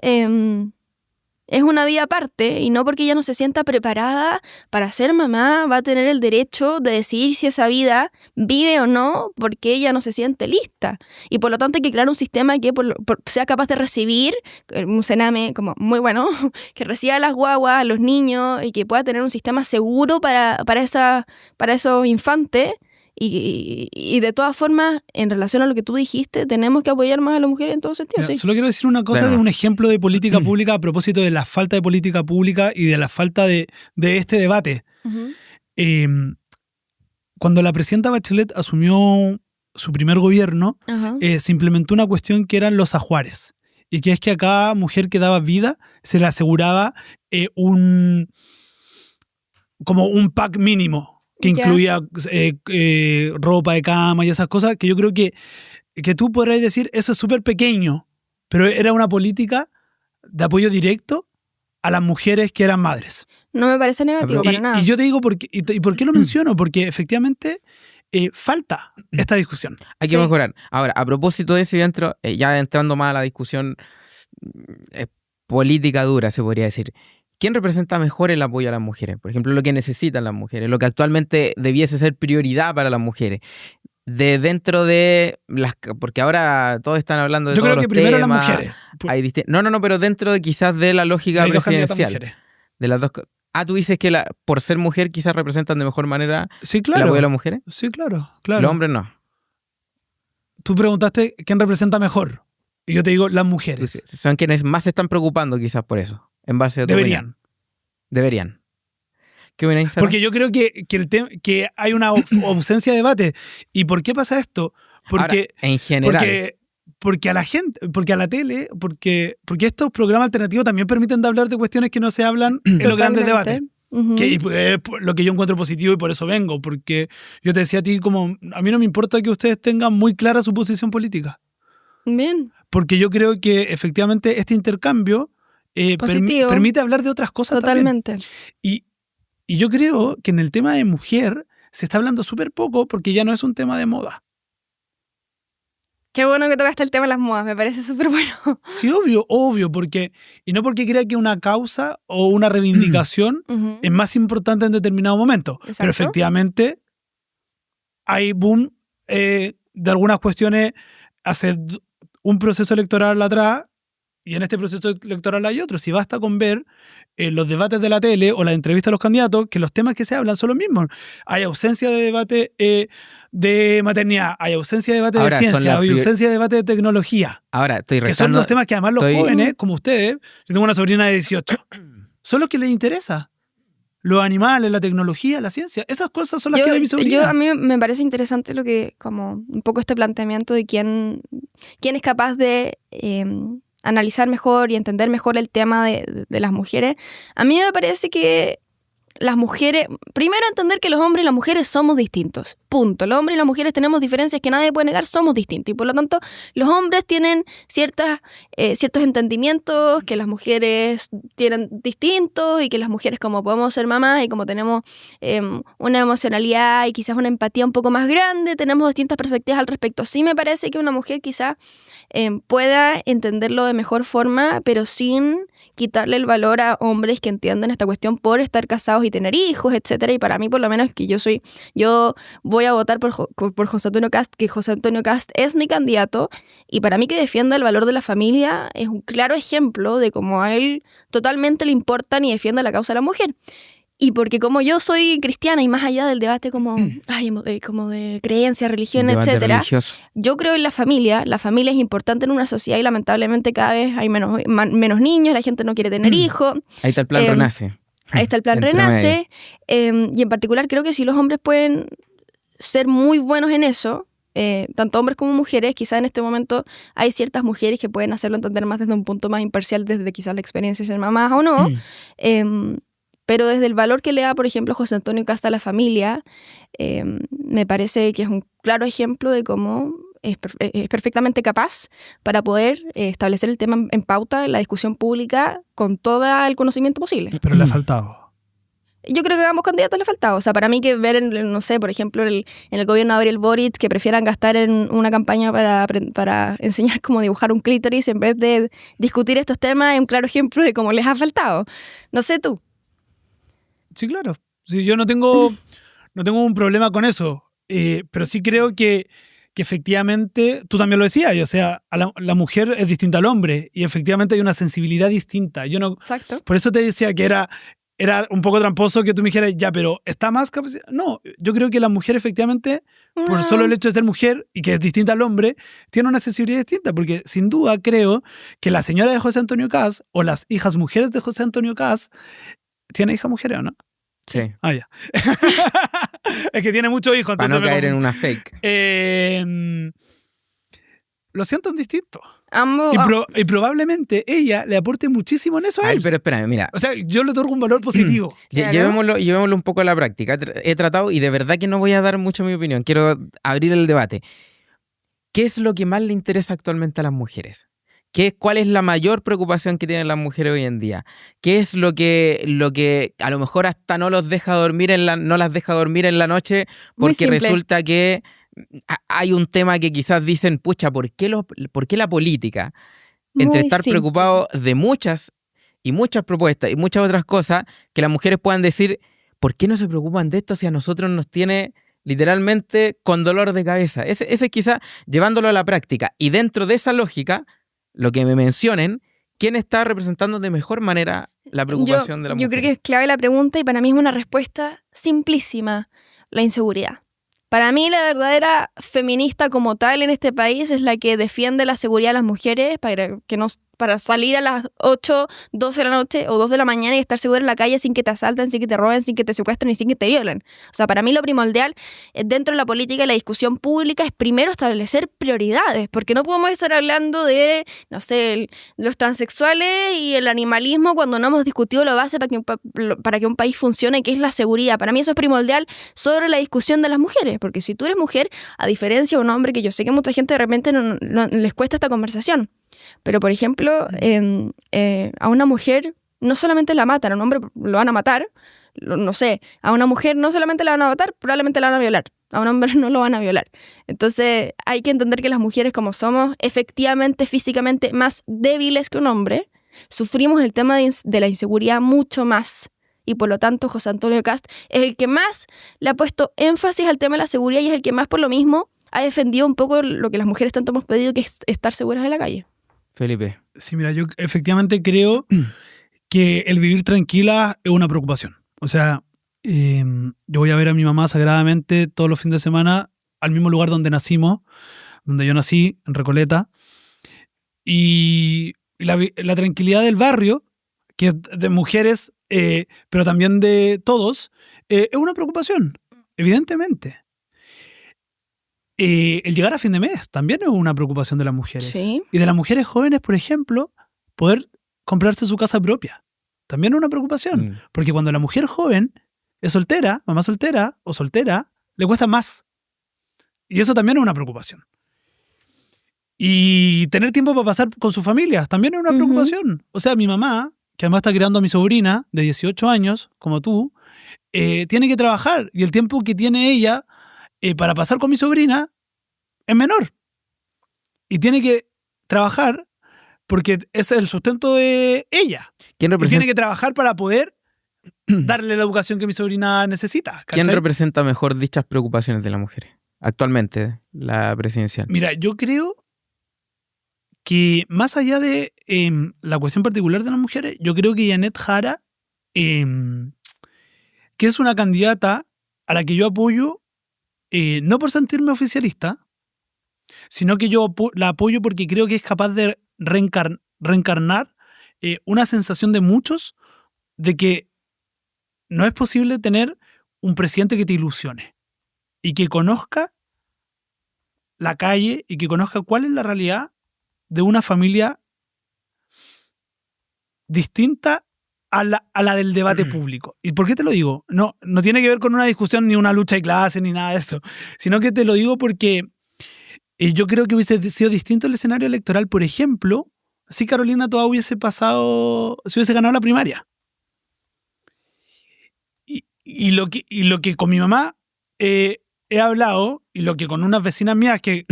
es una vida aparte y no porque ella no se sienta preparada para ser mamá va a tener el derecho de decidir si esa vida vive o no porque ella no se siente lista. Y por lo tanto hay que crear un sistema que sea capaz de recibir un Sename como muy bueno, que reciba a las guaguas, a los niños y que pueda tener un sistema seguro para esos infantes. Y de todas formas, en relación a lo que tú dijiste, tenemos que apoyar más a las mujeres en todo sentido. Mira, Sí. solo quiero decir una cosa de un ejemplo de política pública a propósito de la falta de política pública y de la falta de este debate. Uh-huh. Cuando la presidenta Bachelet asumió su primer gobierno, Uh-huh. se implementó una cuestión que eran los ajuares. Y que es que a cada mujer que daba vida se le aseguraba como un pack mínimo que incluía ropa de cama y esas cosas, que yo creo que tú podrás decir, eso es súper pequeño, pero era una política de apoyo directo a las mujeres que eran madres. No me parece negativo para nada. Y yo te digo, por qué lo menciono? Porque efectivamente falta esta discusión. Hay que mejorar. Ahora, a propósito de eso, ya entrando más a la discusión política dura, se podría decir. ¿Quién representa mejor el apoyo a las mujeres? Por ejemplo, lo que necesitan las mujeres, lo que actualmente debiese ser prioridad para las mujeres. Dentro de las... Porque ahora todos están hablando de yo todos creo los que primero temas. las mujeres. No, pero dentro de quizás de la lógica presidencial. De las dos... tú dices que por ser mujer quizás representan de mejor manera sí, claro. el apoyo a las mujeres. Sí, claro. Los hombres no. Tú preguntaste quién representa mejor. Y yo te digo, las mujeres. Son quienes más se están preocupando quizás por eso. En base a tu opinión. Deberían. ¿Qué opinas, Sara? Porque yo creo que hay una ausencia de debate. ¿Y por qué pasa esto? Porque, ahora, en general. Porque a la gente, porque a la tele, porque estos programas alternativos también permiten de hablar de cuestiones que no se hablan en los grandes debates. Uh-huh. Que es lo que yo encuentro positivo y por eso vengo. Porque yo te decía a ti, como a mí no me importa que ustedes tengan muy clara su posición política. Bien. Porque yo creo que efectivamente este intercambio permite hablar de otras cosas. Totalmente. También. Y yo creo que en el tema de mujer se está hablando súper poco porque ya no es un tema de moda. Qué bueno que tocaste el tema de las modas, me parece súper bueno. Sí, obvio, y no porque crea que una causa o una reivindicación uh-huh. es más importante en determinado momento. Exacto. Pero efectivamente hay boom de algunas cuestiones hace un proceso electoral atrás y en este proceso electoral hay otros. Si basta con ver los debates de la tele o las entrevistas a los candidatos, que los temas que se hablan son los mismos. Hay ausencia de debate de maternidad, hay ausencia de debate de ciencia, hay ausencia de debate de tecnología. Ahora, estoy que son los temas que además los jóvenes, como ustedes, yo tengo una sobrina de 18, son los que les interesa. Los animales, la tecnología, la ciencia, esas cosas son las que de mi sobrina. A mí me parece interesante lo que, como un poco este planteamiento de quién es capaz de analizar mejor y entender mejor el tema de las mujeres. A mí me parece que las mujeres, primero entender que los hombres y las mujeres somos distintos, punto. Los hombres y las mujeres tenemos diferencias que nadie puede negar, somos distintos y por lo tanto los hombres tienen ciertos entendimientos que las mujeres tienen distintos y que las mujeres, como podemos ser mamás y como tenemos una emocionalidad y quizás una empatía un poco más grande, tenemos distintas perspectivas al respecto. Sí me parece que una mujer quizás pueda entenderlo de mejor forma, pero sin quitarle el valor a hombres que entienden esta cuestión por estar casados y tener hijos, etcétera. Y para mí, por lo menos, que yo voy a votar por José Antonio Kast, que José Antonio Kast es mi candidato, y para mí que defienda el valor de la familia es un claro ejemplo de cómo a él totalmente le importan y defiende la causa de la mujer. Y porque como yo soy cristiana y más allá del debate como de creencia, religión, etcétera, religioso. Yo creo en la familia. La familia es importante en una sociedad y lamentablemente cada vez hay menos niños, la gente no quiere tener hijos. Ahí está el plan Renace. Ahí está el plan Renace. Y en particular creo que si los hombres pueden ser muy buenos en eso, tanto hombres como mujeres, quizás en este momento hay ciertas mujeres que pueden hacerlo entender más desde un punto más imparcial, desde quizás la experiencia de ser mamás o no, pero desde el valor que le da, por ejemplo, José Antonio Kast a la familia, me parece que es un claro ejemplo de cómo es perfectamente capaz para poder establecer el tema en pauta, en la discusión pública, con todo el conocimiento posible. Pero le ha faltado. yo creo que a ambos candidatos les faltaba. O sea, para mí que ver, no sé, por ejemplo, en el gobierno de Gabriel Boric, que prefieran gastar en una campaña para enseñar cómo dibujar un clítoris en vez de discutir estos temas, es un claro ejemplo de cómo les ha faltado. No sé tú. Sí, claro. Sí, yo no tengo un problema con eso, pero sí creo que efectivamente, tú también lo decías, o sea, la mujer es distinta al hombre y efectivamente hay una sensibilidad distinta. Exacto. Por eso te decía que era un poco tramposo que tú me dijeras, ya, pero ¿está más capacidad? No, yo creo que la mujer efectivamente, por solo el hecho de ser mujer y que es distinta al hombre, tiene una sensibilidad distinta, porque sin duda creo que la señora de José Antonio Caz o las hijas mujeres de José Antonio Caz, ¿tiene hijas mujeres o no? Sí. Ah, ya. Es que tiene muchos hijos. Para no caer en una fake. Lo sientan distinto. Ambos. Y probablemente ella le aporte muchísimo en eso a él. Pero espérame, mira. O sea, yo le otorgo un valor positivo. Claro. Llevémoslo un poco a la práctica. He tratado, y de verdad que no voy a dar mucho mi opinión, quiero abrir el debate. ¿Qué es lo que más le interesa actualmente a las mujeres? ¿Cuál es la mayor preocupación que tienen las mujeres hoy en día? ¿Qué es lo que a lo mejor hasta no las deja dormir en la noche porque resulta que hay un tema que quizás dicen, pucha, ¿por qué la política? Entre estar preocupados de muchas propuestas y muchas otras cosas, que las mujeres puedan decir, ¿por qué no se preocupan de esto si a nosotros nos tiene literalmente con dolor de cabeza? Ese es quizás llevándolo a la práctica. Y dentro de esa lógica, lo que me mencionen, ¿quién está representando de mejor manera la preocupación de la mujer? Yo creo que es clave la pregunta y para mí es una respuesta simplísima: la inseguridad. Para mí la verdadera feminista como tal en este país es la que defiende la seguridad de las mujeres para salir a las 8, 12 de la noche o 2 de la mañana y estar segura en la calle sin que te asalten, sin que te roben, sin que te secuestren y sin que te violen. O sea, para mí lo primordial dentro de la política y la discusión pública es primero establecer prioridades, porque no podemos estar hablando de, no sé, los transexuales y el animalismo cuando no hemos discutido la base para que un país funcione, que es la seguridad. Para mí eso es primordial sobre la discusión de las mujeres, porque si tú eres mujer, a diferencia de un hombre, que yo sé que mucha gente de repente no les cuesta esta conversación, pero por ejemplo, a una mujer no solamente la matan, a un hombre lo van a matar, no sé, a una mujer no solamente la van a matar, probablemente la van a violar, a un hombre no lo van a violar. Entonces hay que entender que las mujeres, como somos efectivamente físicamente más débiles que un hombre, sufrimos el tema de la inseguridad mucho más. Y por lo tanto José Antonio Caz es el que más le ha puesto énfasis al tema de la seguridad y es el que más por lo mismo ha defendido un poco lo que las mujeres tanto hemos pedido, que es estar seguras en la calle. Felipe. Sí, mira, yo efectivamente creo que el vivir tranquila es una preocupación. O sea, yo voy a ver a mi mamá sagradamente todos los fines de semana al mismo lugar donde nacimos, donde yo nací, en Recoleta. Y la tranquilidad del barrio, que es de mujeres, pero también de todos, es una preocupación, evidentemente. El llegar a fin de mes también es una preocupación de las mujeres. Sí. Y de las mujeres jóvenes, por ejemplo, poder comprarse su casa propia. También es una preocupación. Porque cuando la mujer joven es soltera, mamá soltera o soltera, le cuesta más. Y eso también es una preocupación. Y tener tiempo para pasar con su familia también es una preocupación. O sea, mi mamá, que además está criando a mi sobrina de 18 años, como tú, tiene que trabajar. Y el tiempo que tiene ella para pasar con mi sobrina es menor. Y tiene que trabajar porque es el sustento de ella. ¿Quién representa? Y tiene que trabajar para poder darle la educación que mi sobrina necesita. ¿Cachai? ¿Quién representa mejor dichas preocupaciones de las mujeres actualmente, la presidencial? Mira, yo creo que más allá de la cuestión particular de las mujeres, yo creo que Janet Jara, que es una candidata a la que yo apoyo, no por sentirme oficialista, sino que yo la apoyo porque creo que es capaz de reencarnar una sensación de muchos de que no es posible tener un presidente que te ilusione y que conozca la calle y que conozca cuál es la realidad de una familia distinta a la del debate público. ¿Y por qué te lo digo? No tiene que ver con una discusión ni una lucha de clase ni nada de eso, sino que te lo digo porque yo creo que hubiese sido distinto el escenario electoral, por ejemplo, si Carolina Toá hubiese ganado la primaria. Y lo que con mi mamá he hablado, y lo que con unas vecinas mías, que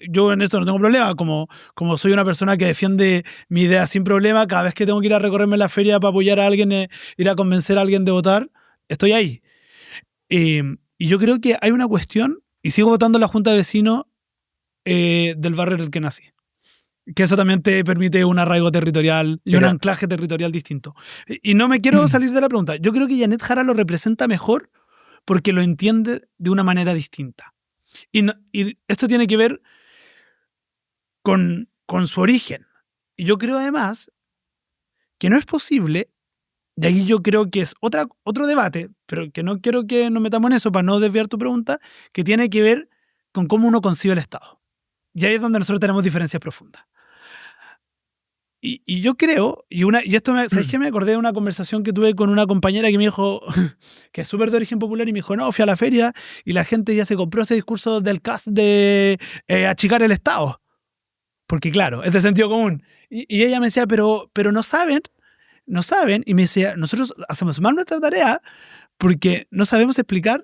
yo en esto no tengo problema, como soy una persona que defiende mi idea sin problema, cada vez que tengo que ir a recorrerme la feria para apoyar a alguien, ir a convencer a alguien de votar, estoy ahí. Y yo creo que hay una cuestión, y sigo votando en la Junta de Vecinos del barrio en el que nací. Que eso también te permite un arraigo territorial y un anclaje territorial distinto. Y no me quiero salir de la pregunta. Yo creo que Janet Jara lo representa mejor porque lo entiende de una manera distinta. Y esto tiene que ver con su origen. Y yo creo además que no es posible, y aquí yo creo que es otro debate, pero que no quiero que nos metamos en eso para no desviar tu pregunta, que tiene que ver con cómo uno concibe el Estado. Y ahí es donde nosotros tenemos diferencias profundas. Y yo creo, y esto ¿sabes qué? Me acordé de una conversación que tuve con una compañera que me dijo, que es súper de origen popular, y me dijo, no, fui a la feria y la gente ya se compró ese discurso del CAS de achicar el Estado. Porque claro, es de sentido común. Y ella me decía, pero no saben, y me decía, nosotros hacemos mal nuestra tarea porque no sabemos explicar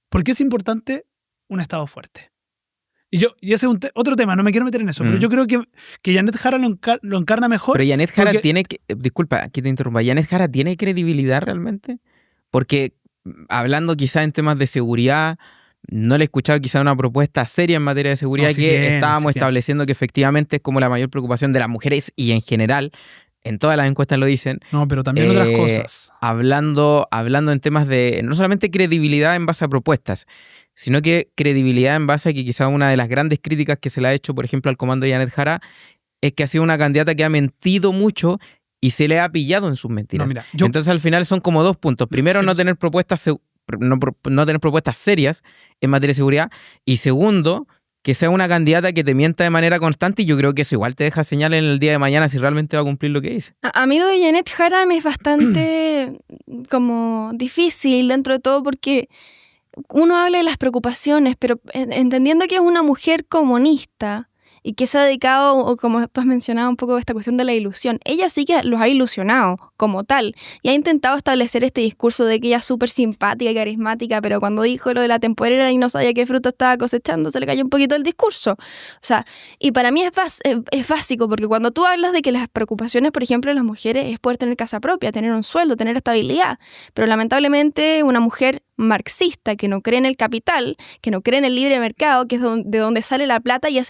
por qué es importante un Estado fuerte. Y ese es otro tema, no me quiero meter en eso, pero yo creo que Janet Jara lo encarna mejor. Pero Janet Jara tiene que... Disculpa que te interrumpa. ¿Janet Jara tiene credibilidad realmente? Porque hablando quizás en temas de seguridad, no le he escuchado quizás una propuesta seria en materia de seguridad estábamos estableciendo que efectivamente es como la mayor preocupación de las mujeres y en general, en todas las encuestas lo dicen. No, pero también otras cosas. Hablando en temas de no solamente credibilidad en base a propuestas, sino que credibilidad en base a que quizás una de las grandes críticas que se le ha hecho, por ejemplo, al comando de Janet Jara, es que ha sido una candidata que ha mentido mucho y se le ha pillado en sus mentiras. No, mira, entonces al final son como dos puntos. Primero, no tener propuestas serias en materia de seguridad. Y segundo, que sea una candidata que te mienta de manera constante, y yo creo que eso igual te deja señal en el día de mañana si realmente va a cumplir lo que dice. A mí lo de Janet Jara me es bastante como difícil dentro de todo porque uno habla de las preocupaciones, pero entendiendo que es una mujer comunista y que se ha dedicado, o como tú has mencionado un poco esta cuestión de la ilusión, ella sí que los ha ilusionado como tal y ha intentado establecer este discurso de que ella es súper simpática y carismática, pero cuando dijo lo de la temporera y no sabía qué fruto estaba cosechando, se le cayó un poquito el discurso. O sea, y para mí es básico, porque cuando tú hablas de que las preocupaciones, por ejemplo, de las mujeres es poder tener casa propia, tener un sueldo, tener estabilidad, pero lamentablemente una mujer marxista que no cree en el capital, que no cree en el libre mercado, que es de donde sale la plata, y o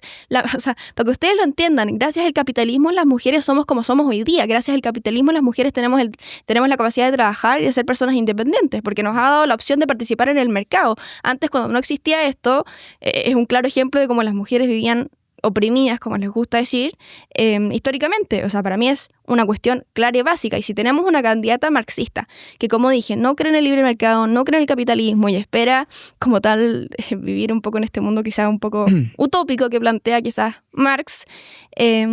sea, para que ustedes lo entiendan, gracias al capitalismo las mujeres somos como somos hoy día. Gracias al capitalismo las mujeres tenemos la capacidad de trabajar y de ser personas independientes, porque nos ha dado la opción de participar en el mercado. Antes, cuando no existía esto, es un claro ejemplo de cómo las mujeres vivían oprimidas, como les gusta decir, históricamente. O sea, para mí es una cuestión clara y básica. Y si tenemos una candidata marxista que, como dije, no cree en el libre mercado, no cree en el capitalismo y espera, como tal, vivir un poco en este mundo quizás un poco utópico que plantea quizás Marx, es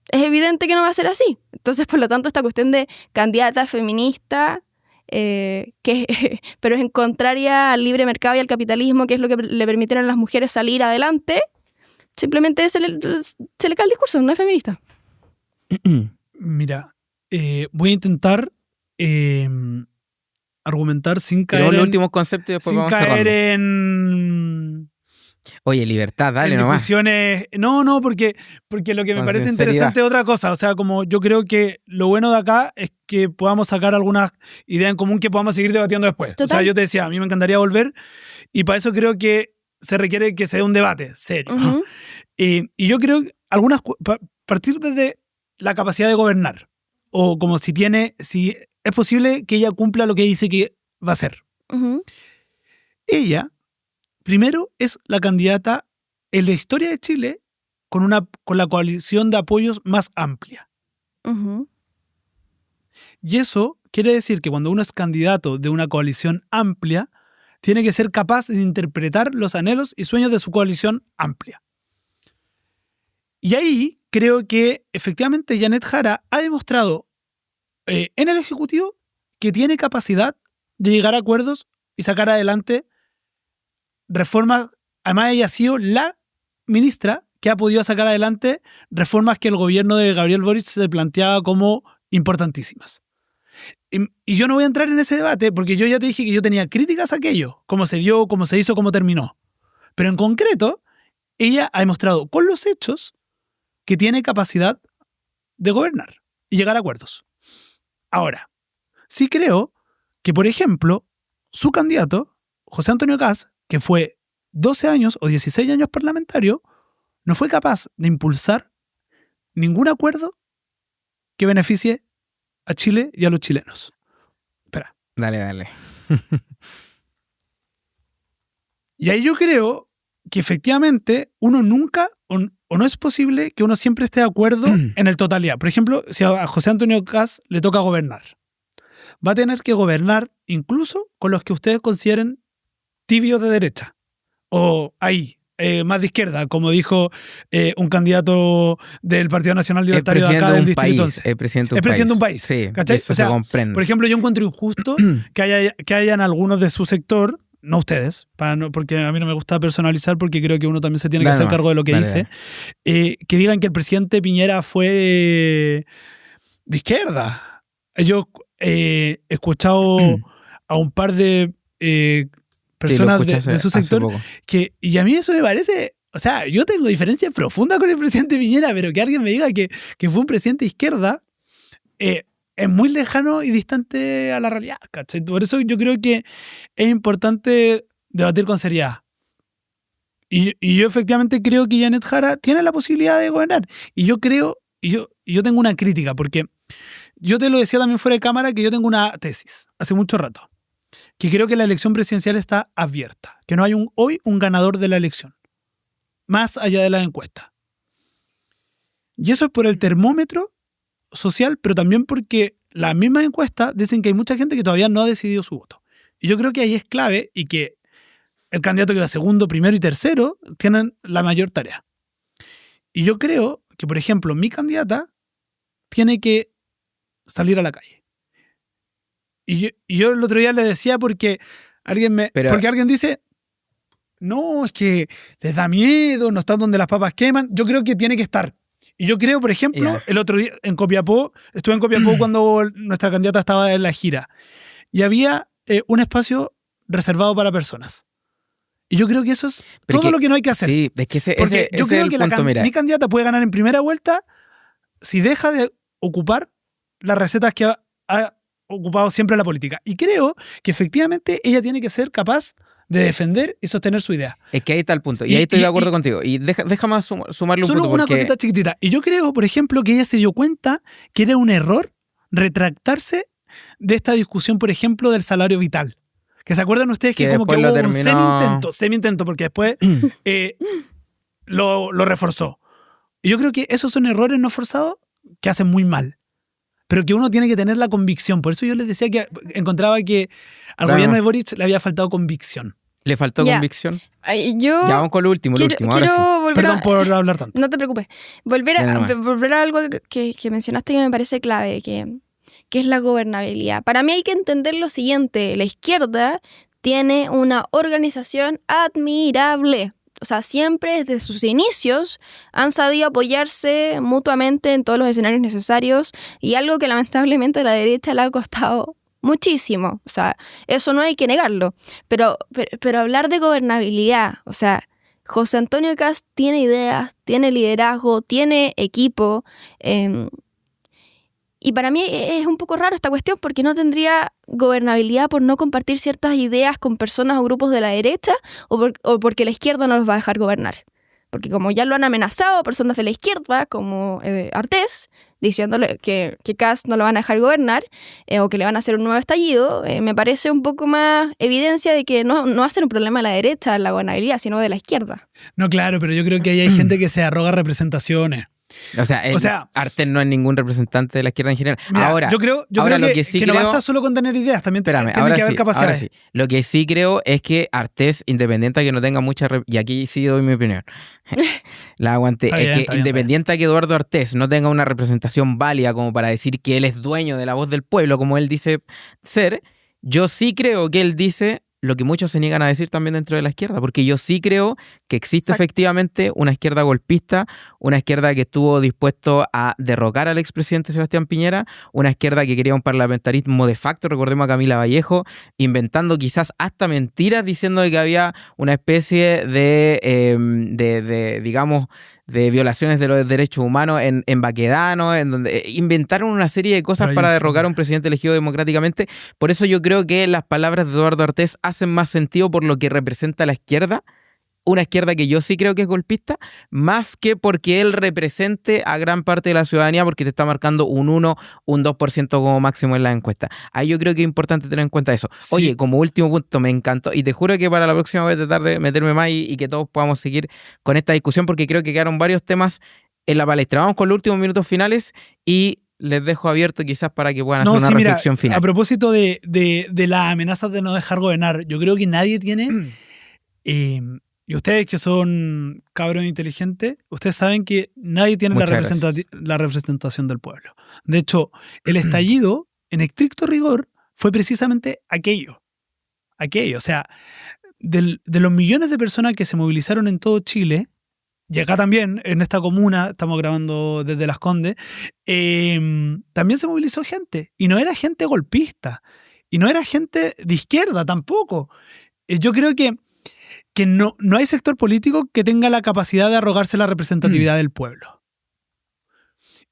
evidente que no va a ser así. Entonces, por lo tanto, esta cuestión de candidata feminista, pero es en contraria al libre mercado y al capitalismo, que es lo que le permitieron a las mujeres salir adelante, simplemente se le cae el discurso, no es feminista. Mira, voy a intentar argumentar sin caer en los últimos conceptos y después vamos cerrando. Sin caer en... Oye, libertad, dale nomás. Discusiones... No, porque lo que me parece interesante es otra cosa. O sea, como yo creo que lo bueno de acá es que podamos sacar algunas ideas en común que podamos seguir debatiendo después. Total. O sea, yo te decía, a mí me encantaría volver y para eso creo que se requiere que se dé un debate serio. Uh-huh. Y yo creo que partir desde la capacidad de gobernar, o como si es posible que ella cumpla lo que dice que va a hacer. Uh-huh. Ella, primero, es la candidata en la historia de Chile con la coalición de apoyos más amplia. Uh-huh. Y eso quiere decir que cuando uno es candidato de una coalición amplia, tiene que ser capaz de interpretar los anhelos y sueños de su coalición amplia. Y ahí creo que efectivamente Janet Jara ha demostrado en el Ejecutivo que tiene capacidad de llegar a acuerdos y sacar adelante reformas. Además, ella ha sido la ministra que ha podido sacar adelante reformas que el gobierno de Gabriel Boric se planteaba como importantísimas. y yo no voy a entrar en ese debate porque yo ya te dije que yo tenía críticas a aquello, cómo se dio, cómo se hizo, cómo terminó. Pero en concreto, ella ha demostrado con los hechos que tiene capacidad de gobernar y llegar a acuerdos. Ahora, sí creo que, por ejemplo, su candidato, José Antonio Kast, que fue 12 años o 16 años parlamentario, no fue capaz de impulsar ningún acuerdo que beneficie a Chile y a los chilenos. Espera. Dale. Y ahí yo creo que efectivamente uno nunca, o no es posible que uno siempre esté de acuerdo en el totalidad. Por ejemplo, si a José Antonio Kast le toca gobernar, va a tener que gobernar incluso con los que ustedes consideren tibios de derecha. O ahí, más de izquierda, como dijo un candidato del Partido Nacional Libertario de acá del Distrito 11. El presidente de un país. Sí, ¿cachai? eso O sea, se comprende. por ejemplo, yo encuentro injusto que hayan algunos de su sector, no ustedes, porque a mí no me gusta personalizar porque creo que uno también se tiene que hacer cargo de lo que dice, que digan que el presidente Piñera fue de izquierda. Yo he escuchado a un par de personas de su sector y a mí eso me parece, o sea, yo tengo diferencias profundas con el presidente Piñera, pero que alguien me diga que fue un presidente de izquierda es muy lejano y distante a la realidad, ¿cachai? Por eso yo creo que es importante debatir con seriedad. Y yo efectivamente creo que Janet Jara tiene la posibilidad de gobernar. Y yo creo, yo tengo una crítica, porque yo te lo decía también fuera de cámara, que yo tengo una tesis hace mucho rato, que creo que la elección presidencial está abierta, que no hay hoy un ganador de la elección, más allá de la encuesta. Y eso es por el termómetro social, pero también porque las mismas encuestas dicen que hay mucha gente que todavía no ha decidido su voto. Y yo creo que ahí es clave y que el candidato que va segundo, primero y tercero tienen la mayor tarea. Y yo creo que, por ejemplo, mi candidata tiene que salir a la calle. Y yo el otro día le decía porque alguien dice, no, es que les da miedo, no están donde las papas queman. Yo creo que tiene que estar. Y yo creo, por ejemplo, el otro día estuve en Copiapó cuando nuestra candidata estaba en la gira. Y había un espacio reservado para personas. Y yo creo que eso es lo que no hay que hacer. Sí, es que porque yo creo que mi candidata puede ganar en primera vuelta si deja de ocupar las recetas que ha ocupado siempre la política. Y creo que efectivamente ella tiene que ser capaz de defender y sostener su idea. Es que ahí está el punto. Y ahí estoy de acuerdo contigo. Y déjame sumarle un punto. Solo una cosita chiquitita. Y yo creo, por ejemplo, que ella se dio cuenta que era un error retractarse de esta discusión, por ejemplo, del salario vital. Que se acuerdan ustedes que como que hubo un semi-intento, porque después lo reforzó. Y yo creo que esos son errores no forzados que hacen muy mal. Pero que uno tiene que tener la convicción. Por eso yo les decía que encontraba que al gobierno de Boric le había faltado convicción. ¿Le faltó convicción? Ya vamos con lo último. Quiero volver Perdón por hablar tanto. No te preocupes. Volver a algo que mencionaste que me parece clave, que es la gobernabilidad. Para mí hay que entender lo siguiente. La izquierda tiene una organización admirable. O sea, siempre desde sus inicios han sabido apoyarse mutuamente en todos los escenarios necesarios y algo que lamentablemente a la derecha le ha costado muchísimo. O sea, eso no hay que negarlo. Pero hablar de gobernabilidad, o sea, José Antonio Kast tiene ideas, tiene liderazgo, tiene equipo. Y para mí es un poco raro esta cuestión porque no tendría gobernabilidad por no compartir ciertas ideas con personas o grupos de la derecha o porque la izquierda no los va a dejar gobernar. Porque como ya lo han amenazado personas de la izquierda, como Artés, diciéndole que Kast no lo van a dejar gobernar o que le van a hacer un nuevo estallido, me parece un poco más evidencia de que no va a ser un problema de la derecha la gobernabilidad, sino de la izquierda. No, claro, pero yo creo que ahí hay gente que se arroga representaciones. O sea, Artés no es ningún representante de la izquierda en general. Mira, ahora, yo creo que no basta solo con tener ideas, también tiene que haber capacidades. Sí. Lo que sí creo es que Artés, independiente de que no tenga mucha... y aquí sí doy mi opinión. La aguanté. Independiente de que Eduardo Artés no tenga una representación válida como para decir que él es dueño de la voz del pueblo, como él dice ser, yo sí creo que él dice lo que muchos se niegan a decir también dentro de la izquierda, porque yo sí creo que existe Exacto. efectivamente una izquierda golpista, una izquierda que estuvo dispuesto a derrocar al expresidente Sebastián Piñera, una izquierda que quería un parlamentarismo de facto, recordemos a Camila Vallejo, inventando quizás hasta mentiras, diciendo de que había una especie de digamos, de violaciones de los derechos humanos en Baquedano, en donde inventaron una serie de cosas Pero hay para un derrocar a un fondo. presidente elegido democráticamente. Por eso yo creo que las palabras de Eduardo Artés hacen más sentido por lo que representa la izquierda, una izquierda que yo sí creo que es golpista, más que porque él represente a gran parte de la ciudadanía, porque te está marcando un 1, un 2% como máximo en la encuesta. Ahí yo creo que es importante tener en cuenta eso. Sí. Oye, como último punto, me encantó, y te juro que para la próxima voy a tratar de meterme más y que todos podamos seguir con esta discusión, porque creo que quedaron varios temas en la palestra. Vamos con los últimos minutos finales y les dejo abierto quizás para que puedan hacer una reflexión final. A propósito de las amenazas de no dejar gobernar, yo creo que nadie tiene... y ustedes que son cabros inteligentes, ustedes saben que nadie tiene la representación del pueblo. De hecho, el estallido, en estricto rigor, fue precisamente aquello. O sea, de los millones de personas que se movilizaron en todo Chile, y acá también, en esta comuna, estamos grabando desde Las Condes, también se movilizó gente. Y no era gente golpista. Y no era gente de izquierda tampoco. Yo creo que no hay sector político que tenga la capacidad de arrogarse la representatividad del pueblo.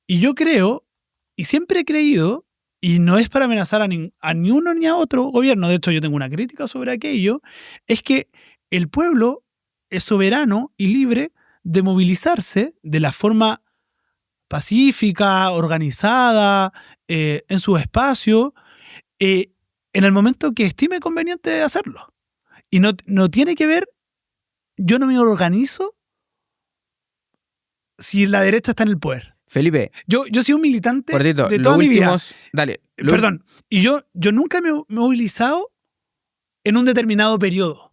Y yo creo, y siempre he creído, y no es para amenazar a ni uno ni a otro gobierno, de hecho yo tengo una crítica sobre aquello, es que el pueblo es soberano y libre de movilizarse de la forma pacífica, organizada, en su espacio, en el momento que estime conveniente hacerlo. Y no tiene que ver, yo no me organizo si la derecha está en el poder. Felipe. Yo he sido un militante Cortito, de toda mi vida. Dale. Perdón. Y yo nunca me he movilizado en un determinado periodo.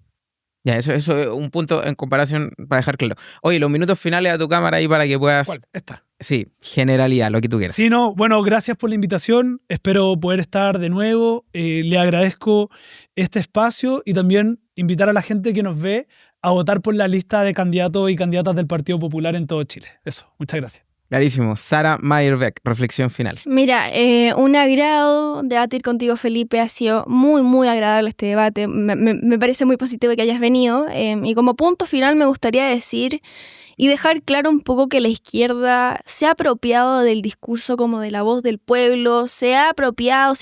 Ya, eso es un punto en comparación para dejar claro. Oye, los minutos finales a tu cámara ahí para que puedas... ¿Cuál? Esta. Sí, generalidad, lo que tú quieras. Sí, no, bueno, gracias por la invitación. Espero poder estar de nuevo. Le agradezco este espacio y también invitar a la gente que nos ve a votar por la lista de candidatos y candidatas del Partido Popular en todo Chile. Eso, muchas gracias. Clarísimo. Sara Mayerbeck, reflexión final. Mira, un agrado debatir contigo, Felipe. Ha sido muy, muy agradable este debate. Me parece muy positivo que hayas venido. Y como punto final me gustaría decir y dejar claro un poco que la izquierda se ha apropiado del discurso como de la voz del pueblo, se ha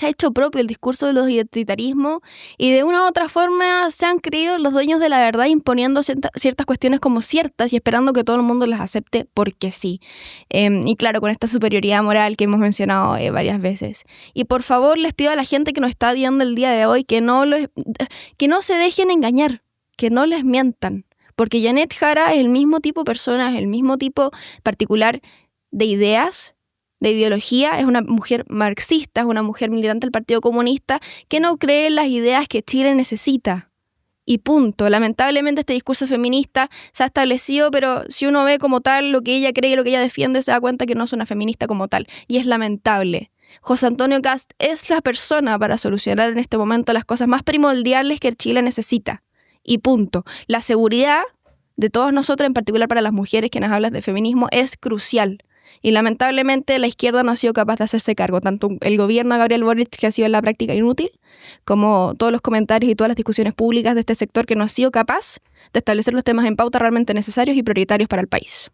hecho propio el discurso de los identitarismos y de una u otra forma se han creído los dueños de la verdad imponiendo ciertas cuestiones como ciertas y esperando que todo el mundo las acepte porque sí. Y claro, con esta superioridad moral que hemos mencionado varias veces. Y por favor les pido a la gente que nos está viendo el día de hoy que no se dejen engañar, que no les mientan. Porque Janet Jara es el mismo tipo de persona, es el mismo tipo particular de ideas, de ideología, es una mujer marxista, es una mujer militante del Partido Comunista que no cree en las ideas que Chile necesita. Y punto. Lamentablemente este discurso feminista se ha establecido, pero si uno ve como tal lo que ella cree y lo que ella defiende, se da cuenta que no es una feminista como tal. Y es lamentable. José Antonio Kast es la persona para solucionar en este momento las cosas más primordiales que Chile necesita. Y punto. La seguridad de todos nosotros, en particular para las mujeres que nos hablan de feminismo, es crucial. Y lamentablemente la izquierda no ha sido capaz de hacerse cargo. Tanto el gobierno de Gabriel Boric, que ha sido en la práctica inútil, como todos los comentarios y todas las discusiones públicas de este sector que no ha sido capaz de establecer los temas en pauta realmente necesarios y prioritarios para el país.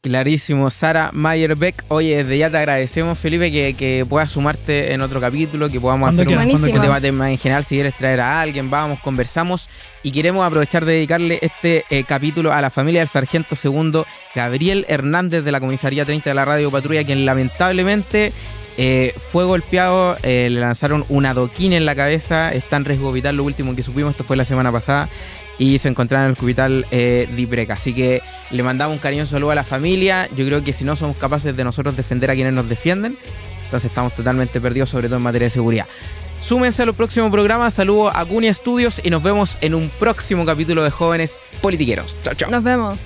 Clarísimo, Sara Mayerbeck. Oye, desde ya te agradecemos, Felipe, que puedas sumarte en otro capítulo, que podamos hacer un debate más en general. Si quieres traer a alguien, vamos, conversamos. Y queremos aprovechar de dedicarle este capítulo a la familia del sargento segundo Gabriel Hernández de la Comisaría 30 de la Radio Patrulla, quien lamentablemente fue golpeado, le lanzaron un adoquín en la cabeza, está en riesgo vital, lo último que supimos, esto fue la semana pasada, y se encontraba en el hospital de Ipreca. Así que le mandamos un cariñoso saludo a la familia. Yo creo que si no somos capaces de nosotros defender a quienes nos defienden, entonces estamos totalmente perdidos, sobre todo en materia de seguridad. Súmense a los próximos programas. Saludos a Cunia Studios y nos vemos en un próximo capítulo de Jóvenes Politiqueros. Chao, chao. Nos vemos.